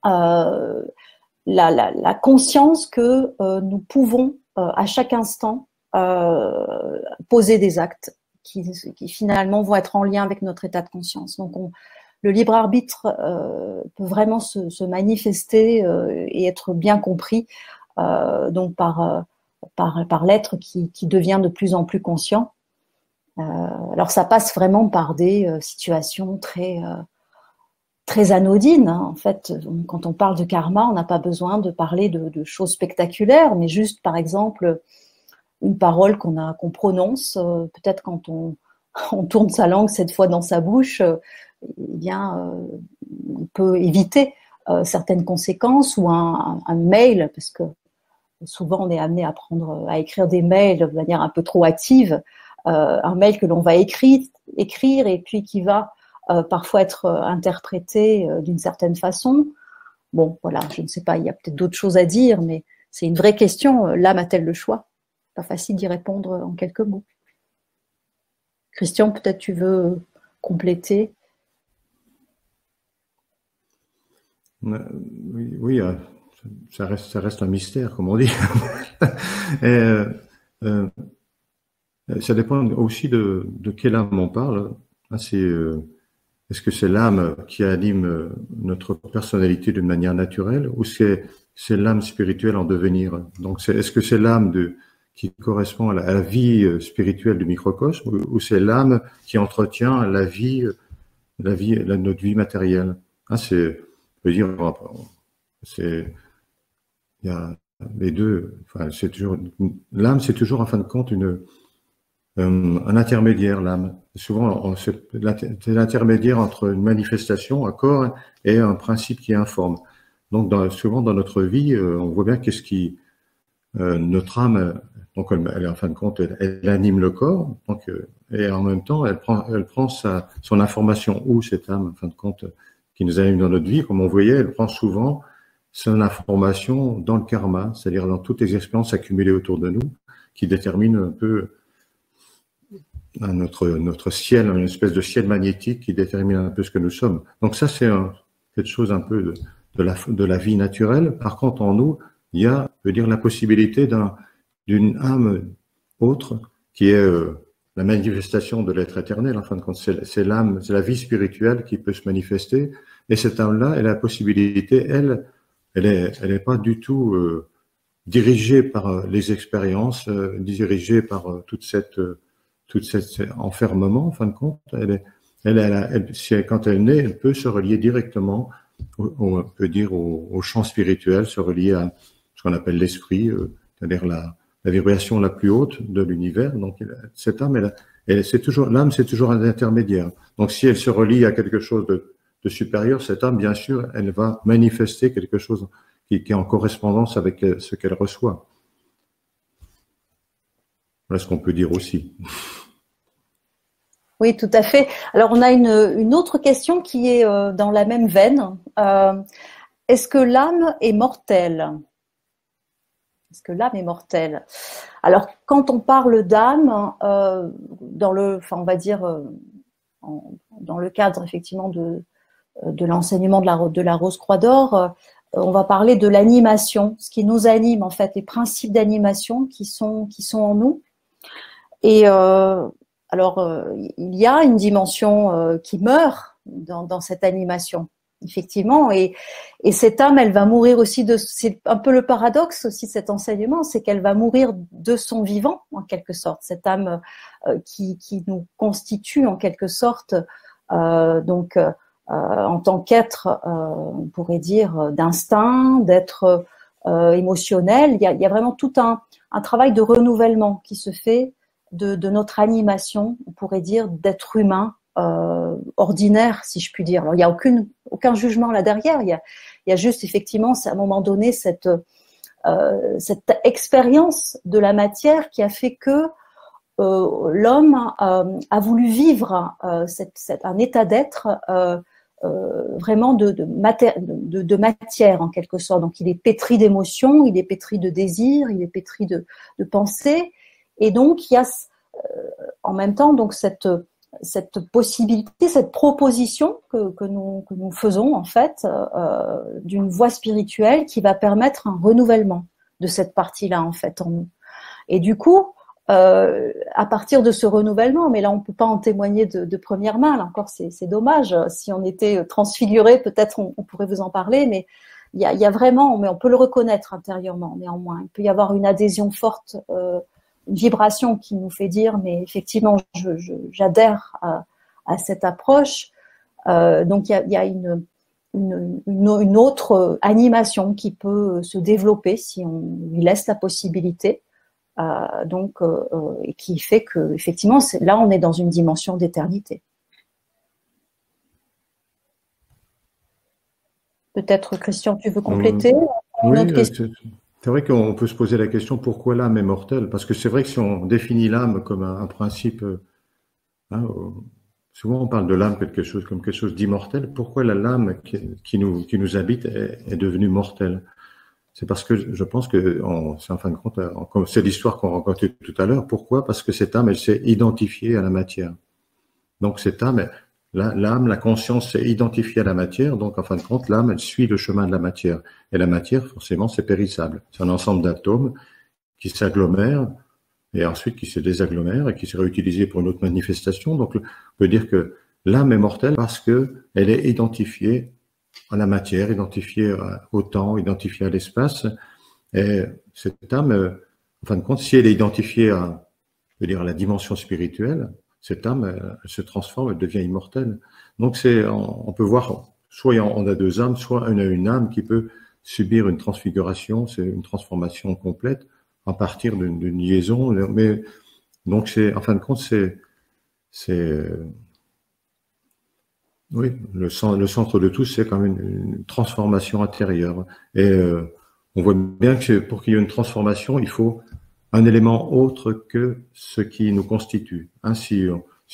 la conscience que nous pouvons à chaque instant poser des actes qui finalement vont être en lien avec notre état de conscience. Donc le libre arbitre peut vraiment se manifester et être bien compris donc par l'être qui devient de plus en plus conscient. Alors ça passe vraiment par des situations très anodines. Hein. En fait, quand on parle de karma, on n'a pas besoin de parler de choses spectaculaires, mais juste, par exemple, une parole qu'on prononce, peut-être quand on tourne sa langue cette fois dans sa bouche, eh bien, on peut éviter certaines conséquences, ou un mail, parce que souvent on est amené à écrire des mails de manière un peu trop hâtive, un mail que l'on va écrire et puis qui va parfois être interprété d'une certaine façon. Bon, voilà, je ne sais pas, il y a peut-être d'autres choses à dire, mais c'est une vraie question. L'âme a-t-elle le choix? Pas facile d'y répondre en quelques mots. Christian, peut-être tu veux compléter? Oui, ça reste un mystère, comme on dit. Ça dépend aussi de quelle âme on parle. Est-ce que c'est l'âme qui anime notre personnalité d'une manière naturelle, ou c'est l'âme spirituelle en devenir? Donc, est-ce que c'est l'âme qui correspond à la vie spirituelle du microcosme, ou c'est l'âme qui entretient notre vie matérielle? Je veux dire, il y a les deux. Enfin, l'âme, c'est toujours en fin de compte un intermédiaire, l'âme. Souvent, c'est l'intermédiaire entre une manifestation, un corps, et un principe qui informe. Donc, souvent dans notre vie, on voit bien qu'est-ce qui, notre âme, donc elle, en fin de compte, elle anime le corps, donc, et en même temps, elle prend son information où cette âme, en fin de compte, qui nous anime dans notre vie, comme on voyait, elle prend souvent son information dans le karma, c'est-à-dire dans toutes les expériences accumulées autour de nous, qui déterminent un peu notre ciel, une espèce de ciel magnétique qui détermine un peu ce que nous sommes. Donc ça, c'est quelque chose un peu de la vie naturelle. Par contre, en nous, il y a, je veux dire, la possibilité d'une âme autre qui est la manifestation de l'être éternel. En fin de compte, c'est l'âme, c'est la vie spirituelle qui peut se manifester. Et cette âme-là, elle a la possibilité, elle est pas du tout dirigée par les expériences, dirigée par toute cet enfermement. En fin de compte, quand elle naît, elle peut se relier directement, on peut dire au champ spirituel, se relier à ce qu'on appelle l'esprit, c'est-à-dire la vibration la plus haute de l'univers. Donc cette âme, c'est toujours un intermédiaire. Donc si elle se relie à quelque chose de supérieur, cette âme, bien sûr, elle va manifester quelque chose qui est en correspondance avec ce qu'elle reçoit. Voilà ce qu'on peut dire aussi. Oui, tout à fait. Alors, on a une autre question qui est dans la même veine. Est-ce que l'âme est mortelle? Est-ce que l'âme est mortelle? Alors, quand on parle d'âme, on va dire, dans le cadre effectivement de l'enseignement de la Rose-Croix d'Or, on va parler de l'animation, ce qui nous anime en fait, les principes d'animation qui sont en nous. Et il y a une dimension qui meurt dans cette animation, effectivement, et cette âme, elle va mourir aussi c'est un peu le paradoxe aussi de cet enseignement, c'est qu'elle va mourir de son vivant, en quelque sorte, cette âme qui nous constitue en quelque sorte, en tant qu'être, on pourrait dire, d'instinct, d'être émotionnel. Il y a vraiment tout un travail de renouvellement qui se fait de notre animation, on pourrait dire, d'être humain ordinaire, si je puis dire. Alors, il n'y a aucun jugement là derrière, il y a juste effectivement, à un moment donné, cette expérience de la matière qui a fait que l'homme a voulu vivre un état d'être vraiment de matière en quelque sorte. Donc il est pétri d'émotions, il est pétri de désirs, il est pétri de pensées, et donc il y a en même temps donc cette possibilité, cette proposition que nous faisons en fait d'une voie spirituelle qui va permettre un renouvellement de cette partie-là en fait en nous. Et du coup, à partir de ce renouvellement, mais là on peut pas en témoigner de première main, là encore c'est dommage. Si on était transfiguré, peut-être on pourrait vous en parler, mais il y a vraiment, mais on peut le reconnaître intérieurement néanmoins. Il peut y avoir une adhésion forte, une vibration qui nous fait dire, mais effectivement, j'adhère à cette approche. Donc il y a une autre animation qui peut se développer si on lui laisse la possibilité. Et qui fait que effectivement là on est dans une dimension d'éternité. Peut-être Christian, tu veux compléter? Oui, c'est vrai qu'on peut se poser la question pourquoi l'âme est mortelle, parce que c'est vrai que si on définit l'âme comme un principe, souvent on parle de l'âme comme quelque chose d'immortel. Pourquoi l'âme qui nous habite est devenue mortelle? C'est parce que je pense que c'est en fin de compte, c'est l'histoire qu'on racontait tout à l'heure. Pourquoi? Parce que cette âme, elle s'est identifiée à la matière. Donc cette âme, l'âme, la conscience s'est identifiée à la matière. Donc en fin de compte, l'âme, elle suit le chemin de la matière. Et la matière, forcément, c'est périssable. C'est un ensemble d'atomes qui s'agglomèrent et ensuite qui se désagglomèrent et qui se réutilisent pour une autre manifestation. Donc on peut dire que l'âme est mortelle parce que elle est identifiée à la matière, identifiée au temps, identifiée à l'espace. Et cette âme, en fin de compte, si elle est identifiée à la dimension spirituelle, cette âme, elle se transforme, elle devient immortelle. Donc on peut voir, soit on a deux âmes, soit on a une âme qui peut subir une transfiguration, c'est une transformation complète à partir d'une liaison. Mais donc en fin de compte, Oui, le centre de tout, c'est quand même une transformation intérieure. Et on voit bien que pour qu'il y ait une transformation, il faut un élément autre que ce qui nous constitue. Hein, si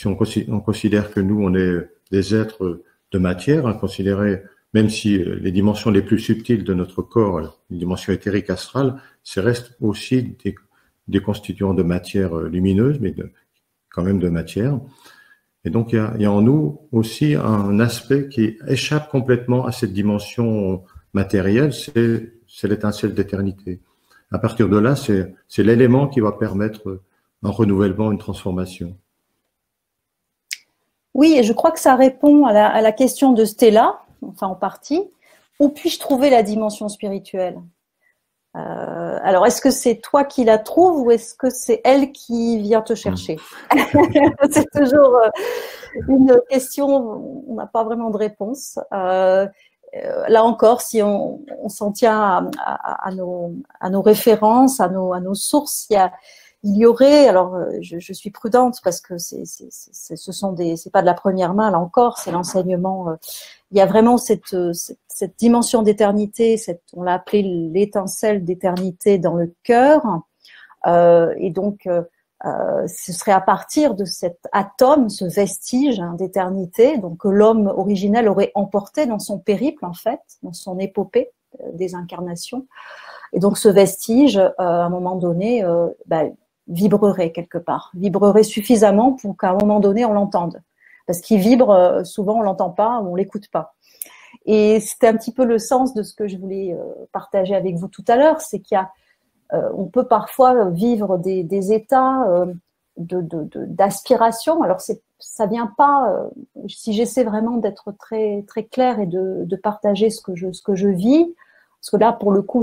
on considère que nous, on est des êtres de matière, hein, considéré, même si les dimensions les plus subtiles de notre corps, les dimensions éthériques astrales, ça reste aussi des constituants de matière lumineuse, mais quand même de matière. Et donc, il y a en nous aussi un aspect qui échappe complètement à cette dimension matérielle, c'est l'étincelle d'éternité. À partir de là, c'est l'élément qui va permettre un renouvellement, une transformation. Oui, et je crois que ça répond à la question de Stella, enfin en partie. Où puis-je trouver la dimension spirituelle? Alors, est-ce que c'est toi qui la trouves ou est-ce que c'est elle qui vient te chercher? C'est toujours une question, on n'a pas vraiment de réponse. Là encore, si on s'en tient à nos références, à nos sources, il y aurait, alors je suis prudente parce que c'est pas de la première main, là encore, c'est l'enseignement. Il y a vraiment cette dimension d'éternité, on l'a appelé l'étincelle d'éternité dans le cœur, et donc ce serait à partir de cet atome, ce vestige d'éternité, donc que l'homme originel aurait emporté dans son périple en fait, dans son épopée des incarnations, et donc ce vestige, à un moment donné, vibrerait quelque part, vibrerait suffisamment pour qu'à un moment donné on l'entende. Parce qu'il vibre, souvent on l'entend pas, on l'écoute pas. Et c'était un petit peu le sens de ce que je voulais partager avec vous tout à l'heure, c'est qu'il y a, on peut parfois vivre des états d'aspiration. Alors ça vient pas, si j'essaie vraiment d'être très très claire et de partager ce que je vis, parce que là pour le coup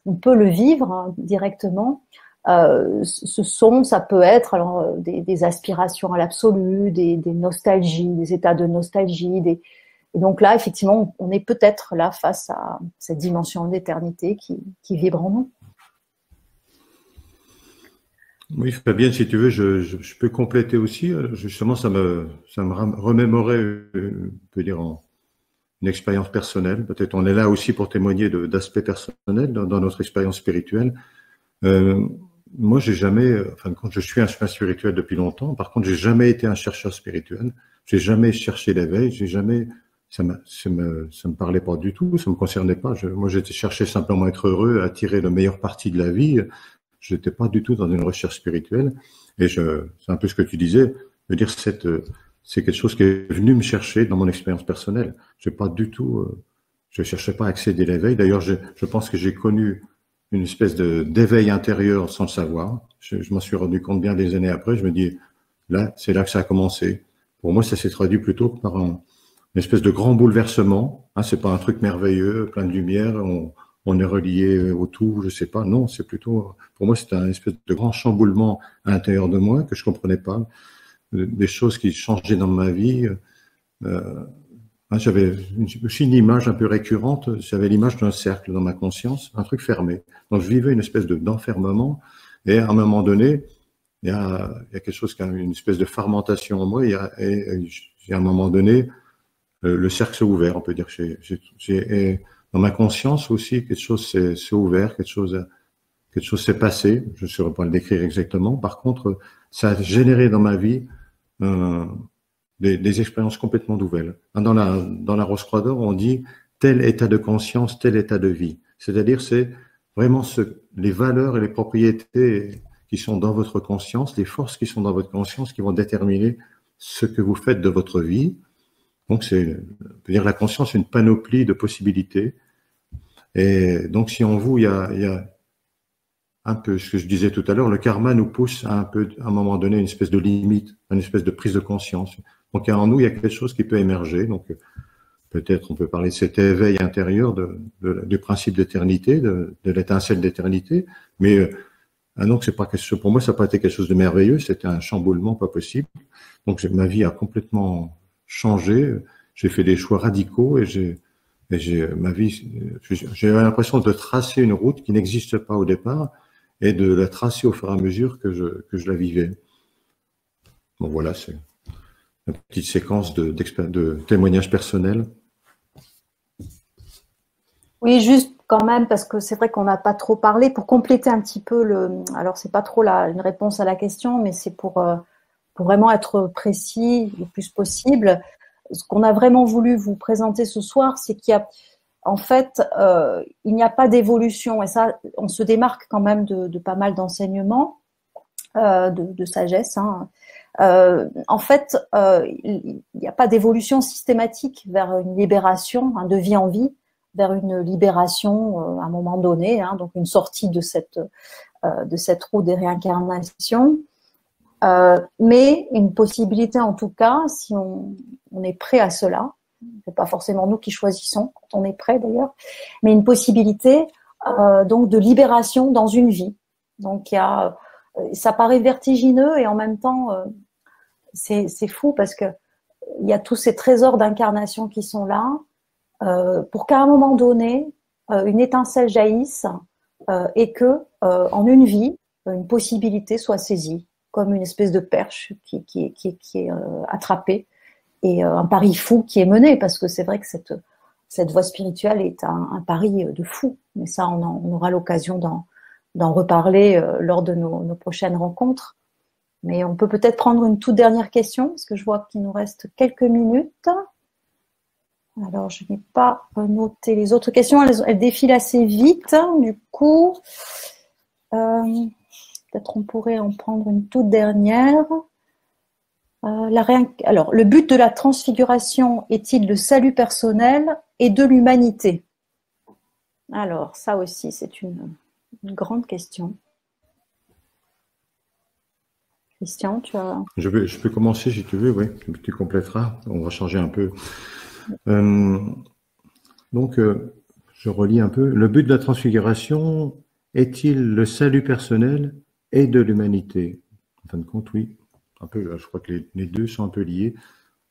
on peut le vivre hein, directement. Ça peut être alors des aspirations à l'absolu, des nostalgies, des états de nostalgie, et donc là effectivement on est peut-être là face à cette dimension d'éternité qui vibre en nous. Oui, Fabienne, si tu veux, je peux compléter aussi. Justement, ça me remémorait, on peut dire, une expérience personnelle. Peut-être on est là aussi pour témoigner d'aspects personnels dans notre expérience spirituelle. Moi, j'ai jamais, enfin, quand je suis un chemin spirituel depuis longtemps, par contre, j'ai jamais été un chercheur spirituel. J'ai jamais cherché l'éveil. Ça me parlait pas du tout. Ça me concernait pas. Moi, j'étais cherché simplement à être heureux, à tirer le meilleur parti de la vie. Je n'étais pas du tout dans une recherche spirituelle. Et c'est un peu ce que tu disais. Je veux dire, c'est quelque chose qui est venu me chercher dans mon expérience personnelle. J'ai pas du tout, je cherchais pas à accéder à l'éveil. D'ailleurs, je pense que j'ai connu une espèce d'éveil intérieur sans le savoir. Je m'en suis rendu compte bien des années après. Je me dis, là, c'est là que ça a commencé. Pour moi, ça s'est traduit plutôt par une espèce de grand bouleversement. Hein, c'est pas un truc merveilleux, plein de lumière, on est relié au tout, je sais pas. Non, c'est plutôt, pour moi, c'était un espèce de grand chamboulement à l'intérieur de moi que je comprenais pas. Des choses qui changeaient dans ma vie. J'avais aussi une image un peu récurrente, j'avais l'image d'un cercle dans ma conscience, un truc fermé. Donc je vivais une espèce d'enfermement, et à un moment donné, il y a quelque chose qui a une espèce de fermentation en moi, et à un moment donné, le cercle s'est ouvert, on peut dire. Et dans ma conscience aussi, quelque chose s'est ouvert, quelque chose s'est passé, je ne saurais pas le décrire exactement. Par contre, ça a généré dans ma vie des expériences complètement nouvelles. Dans la Rose-Croix d'Or, on dit tel état de conscience, tel état de vie. C'est-à-dire, c'est vraiment les valeurs et les propriétés qui sont dans votre conscience, les forces qui sont dans votre conscience qui vont déterminer ce que vous faites de votre vie. Donc, on peut dire la conscience, une panoplie de possibilités. Et donc, si en vous, il y a un peu ce que je disais tout à l'heure, le karma nous pousse à un moment donné, une espèce de limite, une espèce de prise de conscience. Donc, en nous, il y a quelque chose qui peut émerger. Donc, peut-être on peut parler de cet éveil intérieur du principe d'éternité, de l'étincelle d'éternité. Mais donc, c'est pas quelque chose, pour moi, ça n'a pas été quelque chose de merveilleux. C'était un chamboulement pas possible. Donc, ma vie a complètement changé. J'ai fait des choix radicaux et j'ai l'impression de tracer une route qui n'existe pas au départ et de la tracer au fur et à mesure que je la vivais. Bon, voilà, une petite séquence de témoignages personnels. Oui, juste quand même, parce que c'est vrai qu'on n'a pas trop parlé, pour compléter un petit peu alors c'est pas trop une réponse à la question, mais c'est pour vraiment être précis le plus possible. Ce qu'on a vraiment voulu vous présenter ce soir, c'est qu'il y a, en fait, il n'y a pas d'évolution, et ça, on se démarque quand même de pas mal d'enseignements, de sagesse, hein. En fait, il n'y a pas d'évolution systématique vers une libération, hein, de vie en vie, vers une libération à un moment donné, hein, donc une sortie de cette roue des réincarnations, mais une possibilité en tout cas, si on est prêt à cela, c'est pas forcément nous qui choisissons quand on est prêt d'ailleurs, mais une possibilité donc de libération dans une vie. Donc ça paraît vertigineux et en même temps c'est fou parce que il y a tous ces trésors d'incarnation qui sont là, pour qu'à un moment donné une étincelle jaillisse et que en une vie une possibilité soit saisie comme une espèce de perche qui est attrapée, et un pari fou qui est mené, parce que c'est vrai que cette voie spirituelle est un pari de fou, mais ça on aura l'occasion d'en reparler lors de nos prochaines rencontres. Mais on peut peut-être prendre une toute dernière question, parce que je vois qu'il nous reste quelques minutes. Alors, je n'ai pas noté les autres questions, elles défilent assez vite. Du coup, peut-être on pourrait en prendre une toute dernière. Alors, le but de la transfiguration est-il le salut personnel et de l'humanité? Alors, ça aussi, c'est une grande question. Christian, tu as... Je peux commencer si tu veux, oui, tu compléteras, on va changer un peu. Donc, je relis un peu. Le but de la transfiguration est-il le salut personnel et de l'humanité? En fin de compte, oui. Un peu, je crois que les deux sont un peu liés.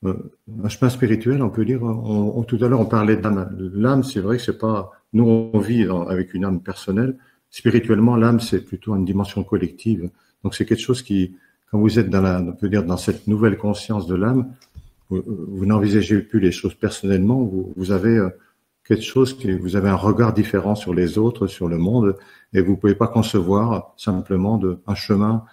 Un chemin spirituel, on peut dire. Tout à l'heure, on parlait d'âme. L'âme, c'est vrai que c'est pas. Nous, on vit avec une âme personnelle. Spirituellement, l'âme, c'est plutôt une dimension collective. Donc, c'est quelque chose qui, quand vous êtes on peut dire, dans cette nouvelle conscience de l'âme, vous n'envisagez plus les choses personnellement. Vous avez quelque chose vous avez un regard différent sur les autres, sur le monde, et vous pouvez pas concevoir simplement un chemin,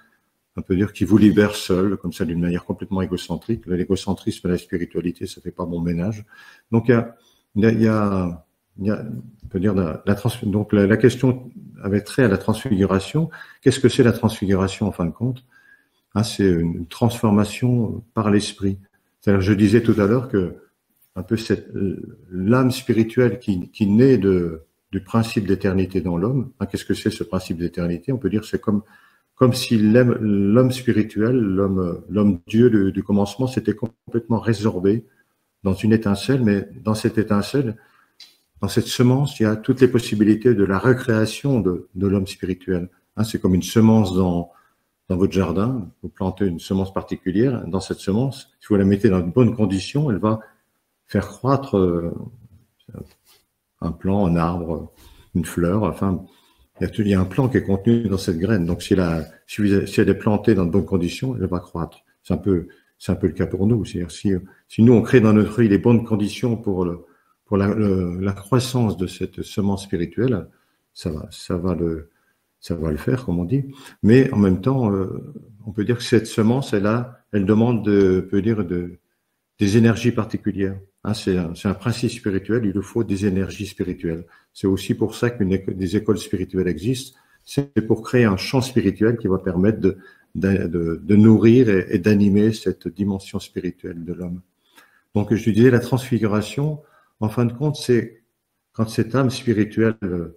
on peut dire, qui vous libère seul, comme ça, d'une manière complètement égocentrique. L'égocentrisme et la spiritualité, ça fait pas bon ménage. Donc, on peut dire, donc la question avait trait à la transfiguration. Qu'est-ce que c'est la transfiguration, en fin de compte? C'est une transformation par l'esprit. C'est-à-dire, je disais tout à l'heure que un peu l'âme spirituelle qui naît du principe d'éternité dans l'homme. Qu'est-ce que c'est ce principe d'éternité? On peut dire c'est comme si l'homme spirituel, l'homme Dieu du commencement, s'était complètement résorbé dans une étincelle, mais dans cette étincelle, dans cette semence, il y a toutes les possibilités de la recréation de l'homme spirituel. C'est comme une semence dans votre jardin, vous plantez une semence particulière, dans cette semence, si vous la mettez dans de bonnes conditions, elle va faire croître un plant, un arbre, une fleur, enfin, il y a un plan qui est contenu dans cette graine. Donc, si elle est plantée dans de bonnes conditions, elle va croître. C'est un peu le cas pour nous. C'est-à-dire, si nous, on crée dans notre vie les bonnes conditions pour la croissance de cette semence spirituelle, ça va le faire, comme on dit. Mais en même temps, on peut dire que cette semence, elle demande des énergies particulières. C'est un principe spirituel, il nous faut des énergies spirituelles. C'est aussi pour ça que des écoles spirituelles existent. C'est pour créer un champ spirituel qui va permettre de nourrir et d'animer cette dimension spirituelle de l'homme. Donc, je disais, la transfiguration, en fin de compte, c'est quand cette âme spirituelle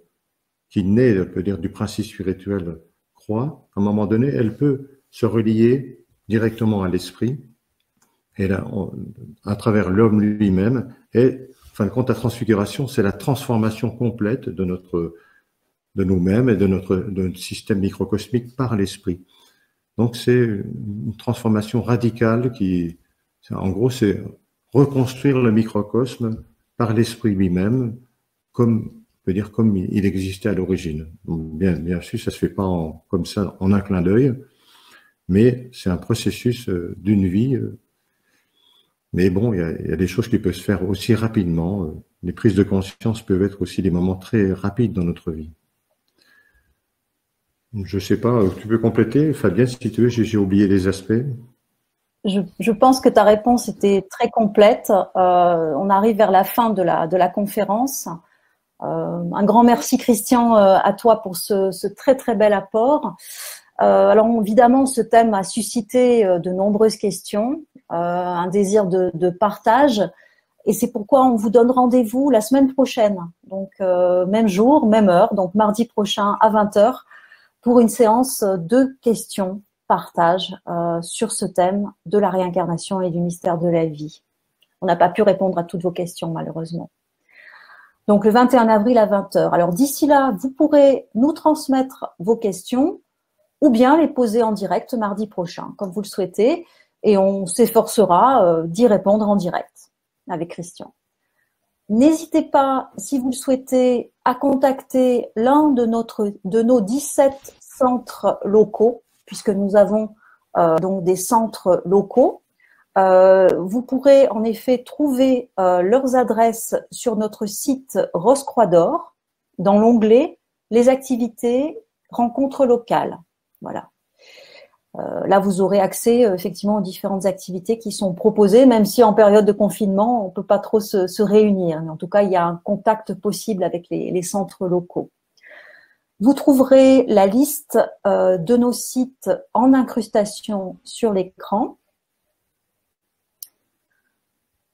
qui naît, on peut dire, du principe spirituel croît, à un moment donné, elle peut se relier directement à l'esprit, et là, à travers l'homme lui-même. Et, en fin de compte, la transfiguration, c'est la transformation complète de nous-mêmes et de notre système microcosmique par l'esprit. Donc, c'est une transformation radicale en gros, c'est reconstruire le microcosme par l'esprit lui-même, comme il existait à l'origine. Bien sûr, ça se fait pas comme ça en un clin d'œil, mais c'est un processus d'une vie Mais bon, il y a des choses qui peuvent se faire aussi rapidement. Les prises de conscience peuvent être aussi des moments très rapides dans notre vie. Je sais pas, tu peux compléter, Fabienne, si tu veux, j'ai oublié les aspects. Je pense que ta réponse était très complète. On arrive vers la fin de la conférence. Un grand merci, Christian, à toi pour ce très très bel apport. Alors évidemment, ce thème a suscité de nombreuses questions, un désir de partage, et c'est pourquoi on vous donne rendez-vous la semaine prochaine, donc même jour, même heure, donc mardi prochain à 20h, pour une séance de questions, partage sur ce thème de la réincarnation et du mystère de la vie. On n'a pas pu répondre à toutes vos questions, malheureusement. Donc le 21 avril à 20h. Alors d'ici là, vous pourrez nous transmettre vos questions ou bien les poser en direct mardi prochain, comme vous le souhaitez, et on s'efforcera d'y répondre en direct avec Christian. N'hésitez pas, si vous le souhaitez, à contacter l'un de nos 17 centres locaux, puisque nous avons donc des centres locaux. Vous pourrez en effet trouver leurs adresses sur notre site Rose-Croix d'Or, dans l'onglet « Les activités rencontres locales ». Voilà. Là, vous aurez accès effectivement aux différentes activités qui sont proposées, même si en période de confinement, on ne peut pas trop se réunir. Mais en tout cas, il y a un contact possible avec les centres locaux. Vous trouverez la liste de nos sites en incrustation sur l'écran.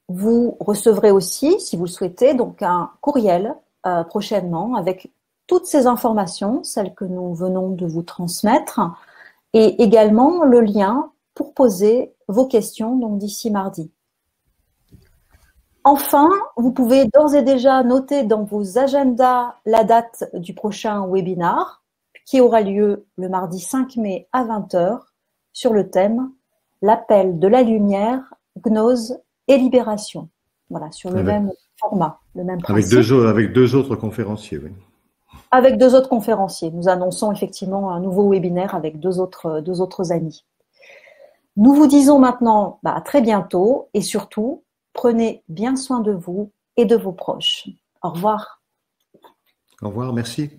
Vous recevrez aussi, si vous le souhaitez, donc un courriel prochainement avec toutes ces informations, celles que nous venons de vous transmettre, et également le lien pour poser vos questions donc d'ici mardi. Enfin, vous pouvez d'ores et déjà noter dans vos agendas la date du prochain webinar qui aura lieu le mardi 5 mai à 20h sur le thème « L'appel de la lumière, gnose et libération ». Voilà, sur le même format, le même principe. Avec deux autres conférenciers, oui. Avec deux autres conférenciers. Nous annonçons effectivement un nouveau webinaire avec deux autres amis. Nous vous disons maintenant à très bientôt et surtout, prenez bien soin de vous et de vos proches. Au revoir. Au revoir, merci.